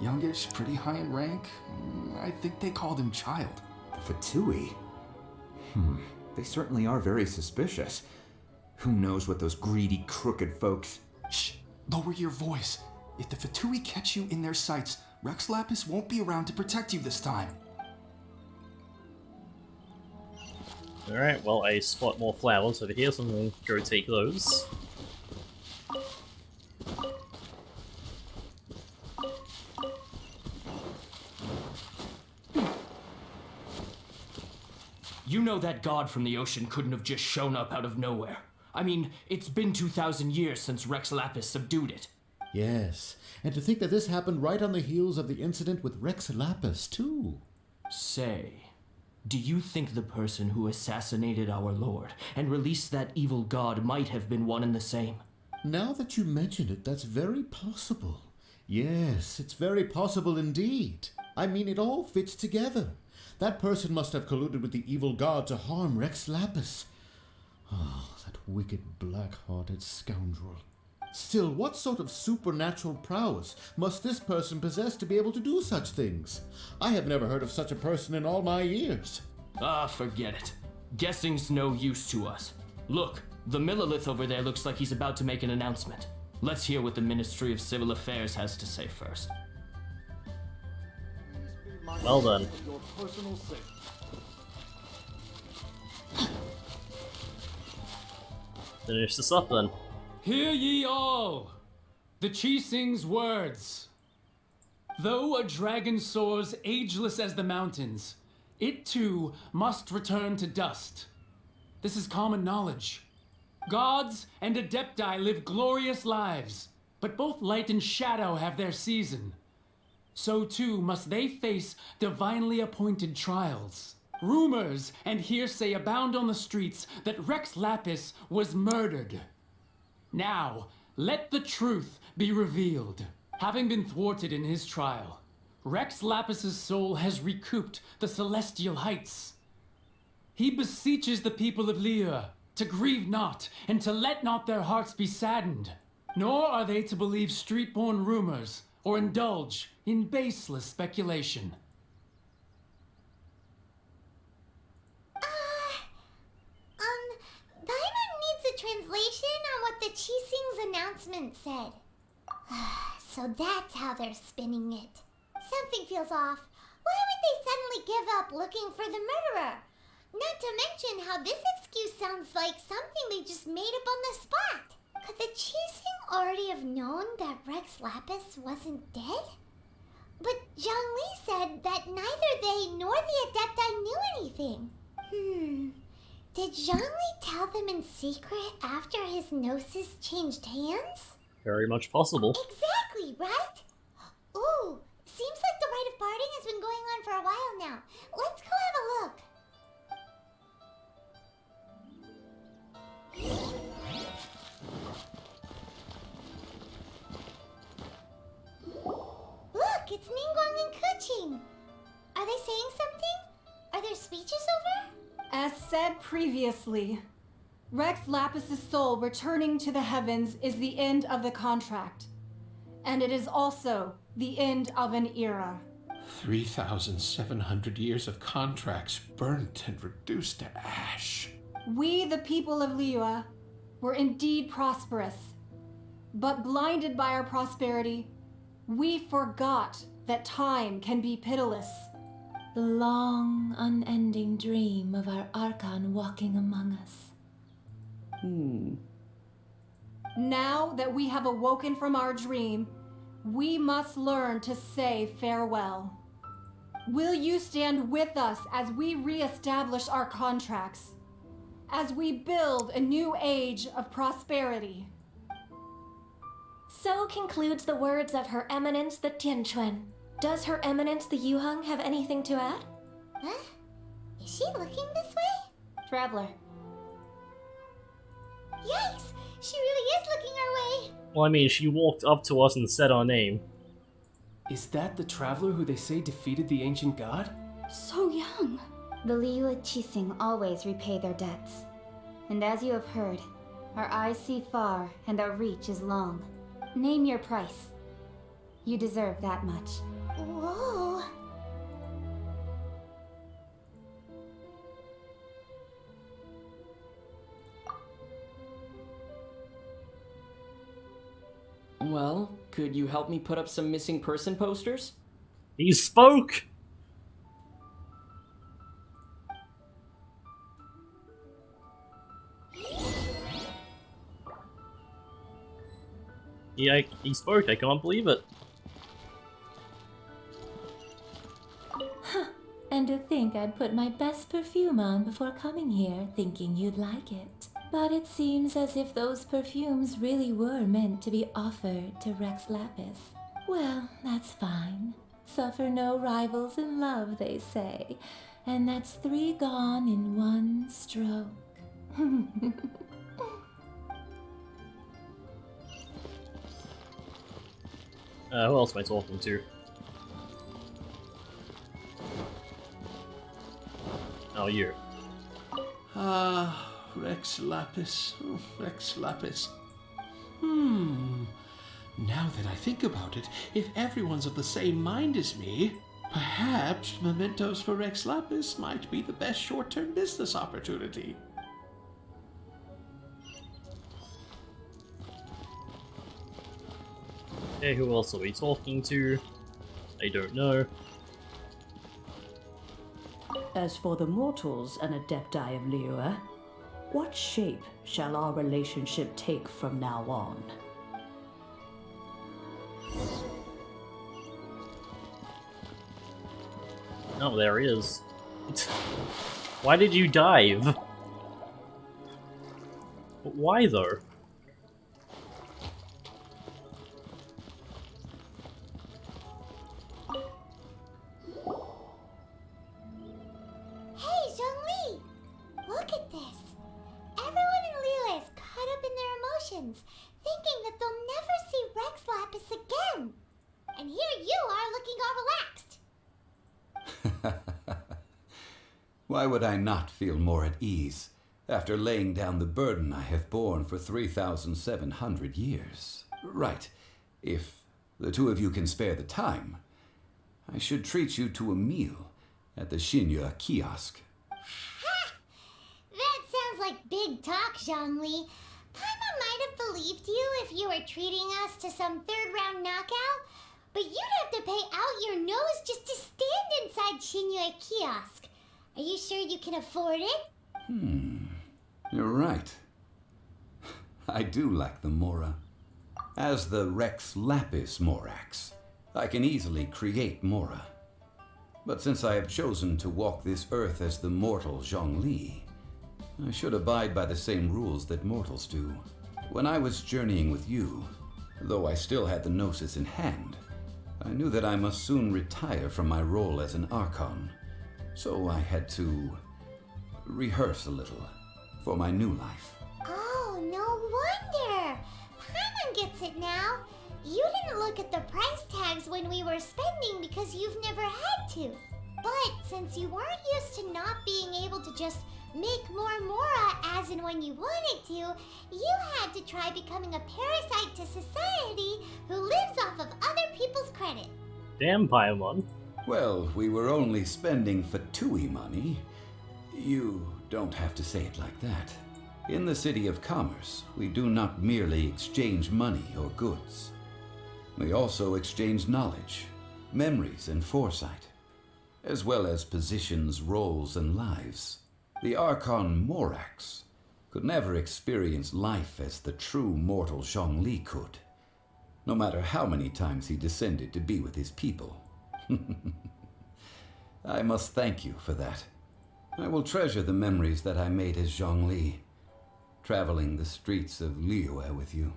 Youngish, pretty high in rank. I think they called him Child. Fatui? They certainly are very suspicious. Who knows what those greedy, crooked folks... Shh! Lower your voice. If the Fatui catch you in their sights, Rex Lapis won't be around to protect you this time. Alright, well, I spot more flowers over here, so I'm going to go take those. You know that god from the ocean couldn't have just shown up out of nowhere. I mean, it's been 2,000 years since Rex Lapis subdued it. Yes, and to think that this happened right on the heels of the incident with Rex Lapis, too. Say, do you think the person who assassinated our lord and released that evil god might have been one and the same? Now that you mention it, that's very possible. Yes, it's very possible indeed. I mean, it all fits together. That person must have colluded with the evil god to harm Rex Lapis. Oh, that wicked, black-hearted scoundrel. Still, what sort of supernatural prowess must this person possess to be able to do such things? I have never heard of such a person in all my years. Ah, forget it. Guessing's no use to us. Look, the Millilith over there looks like he's about to make an announcement. Let's hear what the Ministry of Civil Affairs has to say first. Well done. Finish this up then. Hear ye all! The Chising's words. Though a dragon soars ageless as the mountains, it too must return to dust. This is common knowledge. Gods and Adepti live glorious lives, but both light and shadow have their season. So too must they face divinely appointed trials. Rumors and hearsay abound on the streets that Rex Lapis was murdered. Now, let the truth be revealed. Having been thwarted in his trial, Rex Lapis's soul has recouped the celestial heights. He beseeches the people of Liyue to grieve not and to let not their hearts be saddened, nor are they to believe street-born rumors or indulge in baseless speculation. announcement said. So that's how they're spinning it. Something feels off. Why would they suddenly give up looking for the murderer? Not to mention how this excuse sounds like something they just made up on the spot. Could the Chising already have known that Rex Lapis wasn't dead? But Zhongli said that neither they nor the Adepti knew anything. Did Zhongli tell them in secret after his gnosis changed hands? Very much possible. Exactly, right? Ooh, seems like the rite of parting has been going on for a while now. Let's go have a look. Look, it's Ningguang and Kuching. Are they saying something? Are there speeches over? As said previously, Rex Lapis's soul returning to the heavens is the end of the contract. And it is also the end of an era. 3,700 years of contracts burnt and reduced to ash. We, the people of Liyue, were indeed prosperous. But blinded by our prosperity, we forgot that time can be pitiless. The long, unending dream of our Archon walking among us. Now that we have awoken from our dream, we must learn to say farewell. Will you stand with us as we re-establish our contracts? As we build a new age of prosperity? So concludes the words of Her Eminence the Tianquan. Does Her Eminence the Yuheng have anything to add? Huh? Is she looking this way? Traveler. Yikes! She really is looking our way! Well, I mean, she walked up to us and said our name. Is that the traveler who they say defeated the ancient god? So young. The Liyue Chising always repay their debts. And as you have heard, our eyes see far and our reach is long. Name your price. You deserve that much. Whoa! Well, could you help me put up some missing person posters? He spoke! Yeah, he spoke. I can't believe it. And to think I'd put my best perfume on before coming here, thinking you'd like it. But it seems as if those perfumes really were meant to be offered to Rex Lapis. Well, that's fine. Suffer no rivals in love, they say. And that's 3 gone in 1 stroke. Who else am I talking to? Oh, you. Rex Lapis. Oh, Rex Lapis. Now that I think about it, if everyone's of the same mind as me, perhaps mementos for Rex Lapis might be the best short-term business opportunity. Okay, who else are we talking to? I don't know. As for the mortals and Adepti of Liyue, what shape shall our relationship take from now on? Oh, there he is. Why did you dive? But why though? Hey, Zhongli! Look at this. Everyone in Liyue is caught up in their emotions, thinking that they'll never see Rex Lapis again. And here you are looking all relaxed. Why would I not feel more at ease after laying down the burden I have borne for 3,700 years? Right. If the two of you can spare the time, I should treat you to a meal at the Shinya kiosk. Ha! That sounds like big talk, Zhongli. Paimon might have believed you if you were treating us to some third-round knockout, but you'd have to pay out your nose just to stand inside Shinyue Kiosk. Are you sure you can afford it? You're right. I do like the Mora. As the Rex Lapis Morax, I can easily create Mora. But since I have chosen to walk this earth as the mortal Zhongli, I should abide by the same rules that mortals do. When I was journeying with you, though I still had the Gnosis in hand, I knew that I must soon retire from my role as an Archon, so I had to rehearse a little for my new life. Oh, no wonder! Paimon gets it now. You didn't look at the price tags when we were spending because you've never had to. But since you weren't used to not being able to just make more Mora as and when you wanted to, you had to try becoming a parasite to society who lives off of other people's credit. Damn, Paimon. Well, we were only spending Fatui money. You don't have to say it like that. In the City of Commerce, we do not merely exchange money or goods. We also exchange knowledge, memories, and foresight, as well as positions, roles, and lives. The Archon Morax could never experience life as the true mortal Zhongli could, no matter how many times he descended to be with his people. I must thank you for that. I will treasure the memories that I made as Zhongli, traveling the streets of Liyue with you.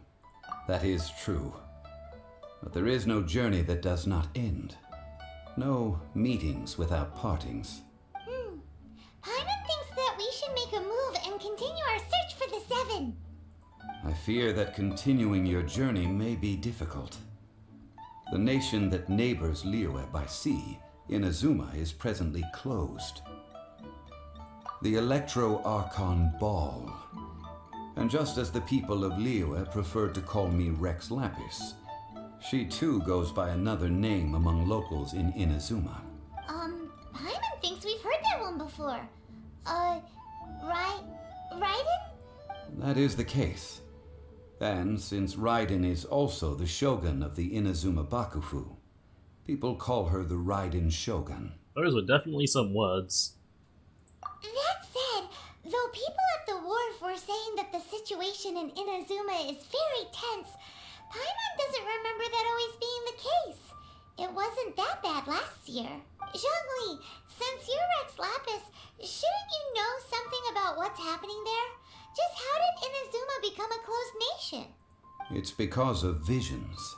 That is true. But there is no journey that does not end. No meetings without partings. Paimon thinks that we should make a move and continue our search for the Seven. I fear that continuing your journey may be difficult. The nation that neighbors Liyue by sea, Inazuma, is presently closed. The Electro-Archon Ball. And just as the people of Liyue preferred to call me Rex Lapis, she too goes by another name among locals in Inazuma. Paimon thinks we've heard that one before. Raiden? That is the case. And since Raiden is also the shogun of the Inazuma Bakufu, people call her the Raiden Shogun. Those were definitely some words. That said, though people at the wharf were saying that the situation in Inazuma is very tense, Paimon doesn't remember that always being the case. It wasn't that bad last year. Zhongli, since you're Rex Lapis, shouldn't you know something about what's happening there? Just how did Inazuma become a closed nation? It's because of visions.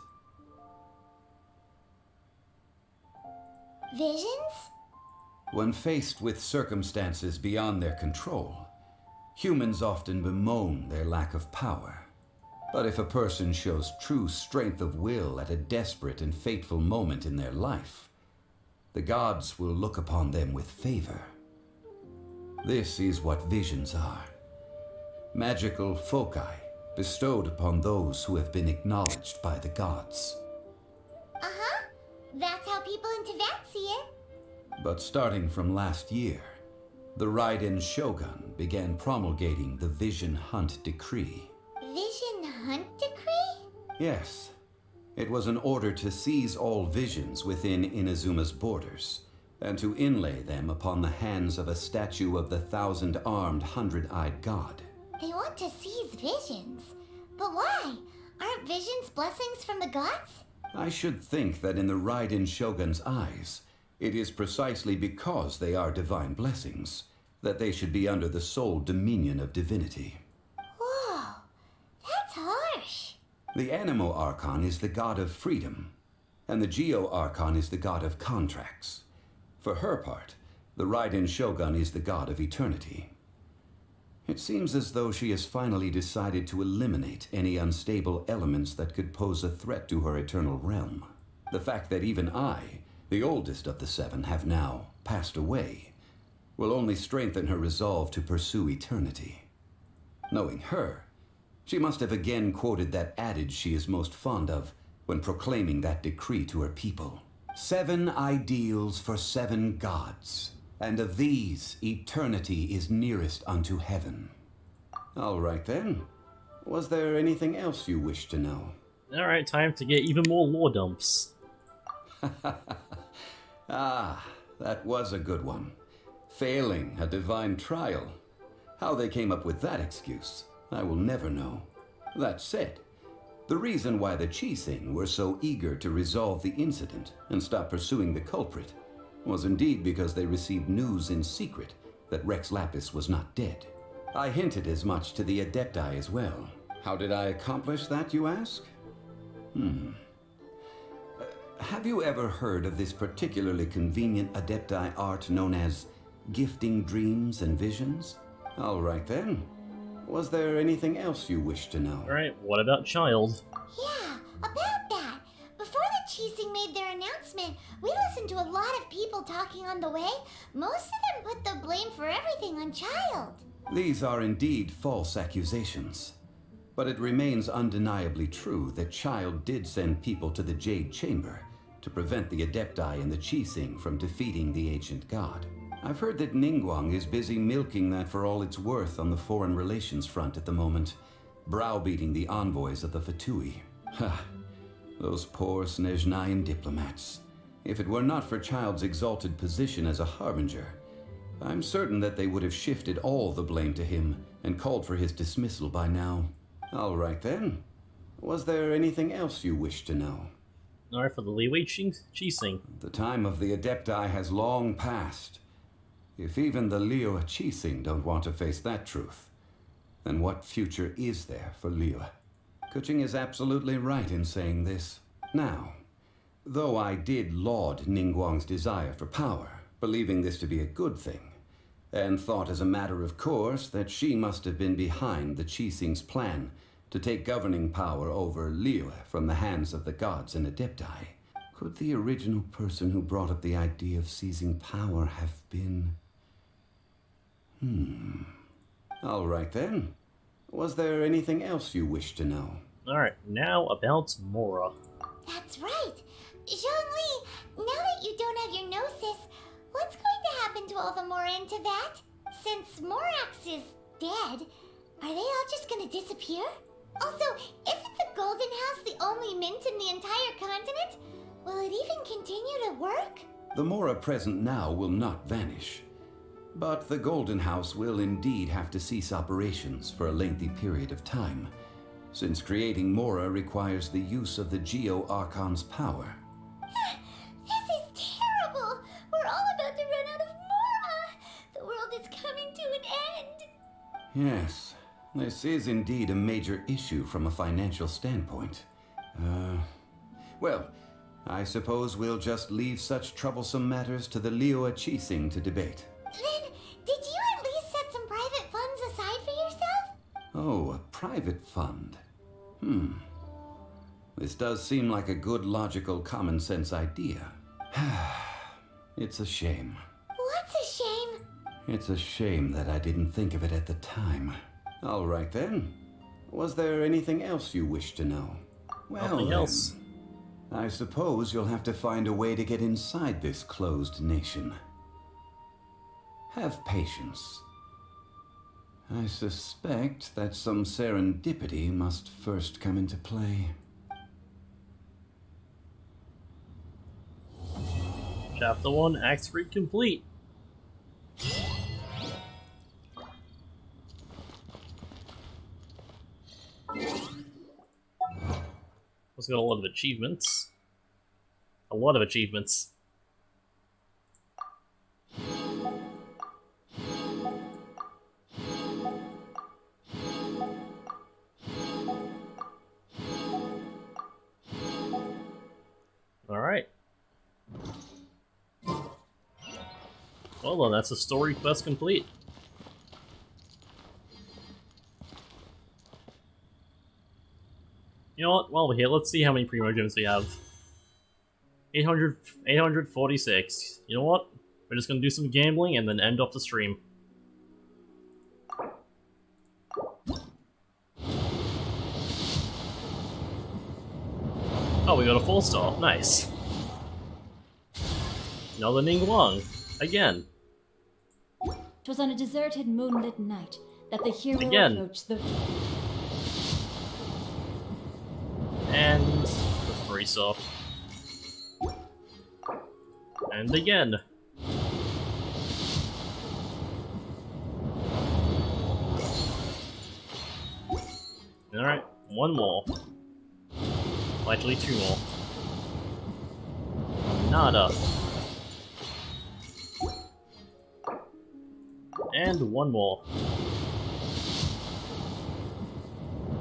Visions? When faced with circumstances beyond their control, humans often bemoan their lack of power. But if a person shows true strength of will at a desperate and fateful moment in their life, the gods will look upon them with favor. This is what visions are. Magical foci bestowed upon those who have been acknowledged by the gods. Uh-huh. That's how people in Teyvat see it. But starting from last year, the Raiden Shogun began promulgating the Vision Hunt Decree. Vision Hunt Decree? Yes. It was an order to seize all visions within Inazuma's borders, and to inlay them upon the hands of a statue of the 1,000-armed, 100-eyed god. They want to seize visions. But why? Aren't visions blessings from the gods? I should think that in the Raiden Shogun's eyes, it is precisely because they are divine blessings that they should be under the sole dominion of divinity. Whoa, that's harsh. The Animo Archon is the god of freedom, and the Geo Archon is the god of contracts. For her part, the Raiden Shogun is the god of eternity. It seems as though she has finally decided to eliminate any unstable elements that could pose a threat to her eternal realm. The fact that even I, the oldest of the seven, have now passed away, will only strengthen her resolve to pursue eternity. Knowing her, she must have again quoted that adage she is most fond of when proclaiming that decree to her people. 7 ideals for 7 gods, and of these, eternity is nearest unto heaven. All right then. Was there anything else you wish to know? Alright, time to get even more lore dumps. Ah, that was a good one. Failing a divine trial. How they came up with that excuse, I will never know. That said, the reason why the Qixing were so eager to resolve the incident and stop pursuing the culprit was indeed because they received news in secret that Rex Lapis was not dead. I hinted as much to the Adepti as well. How did I accomplish that, you ask? Have you ever heard of this particularly convenient Adepti art known as gifting dreams and visions? All right then. Was there anything else you wish to know? Alright, what about Child? Yeah, about that. Before the Qixing made their announcement, we listened to a lot of people talking on the way. Most of them put the blame for everything on Child. These are indeed false accusations. But it remains undeniably true that Child did send people to the Jade Chamber to prevent the Adepti and the Qixing from defeating the ancient god. I've heard that Ningguang is busy milking that for all it's worth on the foreign relations front at the moment, browbeating the envoys of the Fatui. Ha! Those poor Snezhnayan diplomats. If it were not for Child's exalted position as a harbinger, I'm certain that they would have shifted all the blame to him and called for his dismissal by now. All right then. Was there anything else you wish to know? Alright, for the Liyue Qixing. The time of the Adepti has long passed. If even the Liyue Qixing don't want to face that truth, then what future is there for Liyue? Kuching is absolutely right in saying this. Now, though I did laud Ningguang's desire for power, believing this to be a good thing, and thought as a matter of course that she must have been behind the Qixing's plan to take governing power over Liyue from the hands of the gods and Adepti, could the original person who brought up the idea of seizing power have been... All right then. Was there anything else you wish to know? Alright, now about Mora. That's right. Zhongli, now that you don't have your gnosis, what's going to happen to all the Mora in Teyvat? Since Morax is dead, are they all just gonna disappear? Also, isn't the Golden House the only mint in the entire continent? Will it even continue to work? The Mora present now will not vanish. But the Golden House will indeed have to cease operations for a lengthy period of time, since creating Mora requires the use of the Geo-Archon's power. This is terrible! We're all about to run out of Mora! The world is coming to an end! Yes, this is indeed a major issue from a financial standpoint. Well, I suppose we'll just leave such troublesome matters to the Liyue Qixing to debate. Then, did you at least set some private funds aside for yourself? Oh, a private fund. This does seem like a good, logical, common-sense idea. It's a shame. What's a shame? It's a shame that I didn't think of it at the time. All right then. Was there anything else you wish to know? Well, Nothing else. I suppose you'll have to find a way to get inside this closed nation. Have patience. I suspect that some serendipity must first come into play. Chapter 1, Act 3 complete. Let's got a lot of achievements. A lot of achievements. Alright. Well then, that's the story quest complete. You know what? While we're here, let's see how many Primogems we have. 846. You know what? We're just gonna do some gambling and then end off the stream. Oh, we got a 4-star. Nice. Another Ningguang. Again. It was on a deserted, moonlit night that the hero Again. approached the... already saw. And again. Alright, one more. Likely two more. Nada. And one more.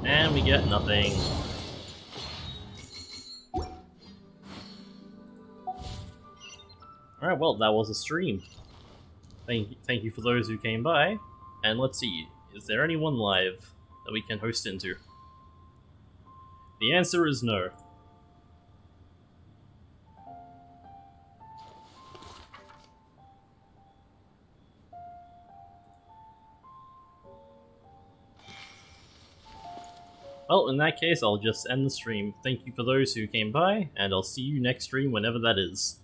And we get nothing. Alright, well, that was a stream. Thank you for those who came by. And let's see, is there anyone live that we can host into? The answer is no. Well, in that case, I'll just end the stream. Thank you for those who came by, and I'll see you next stream whenever that is.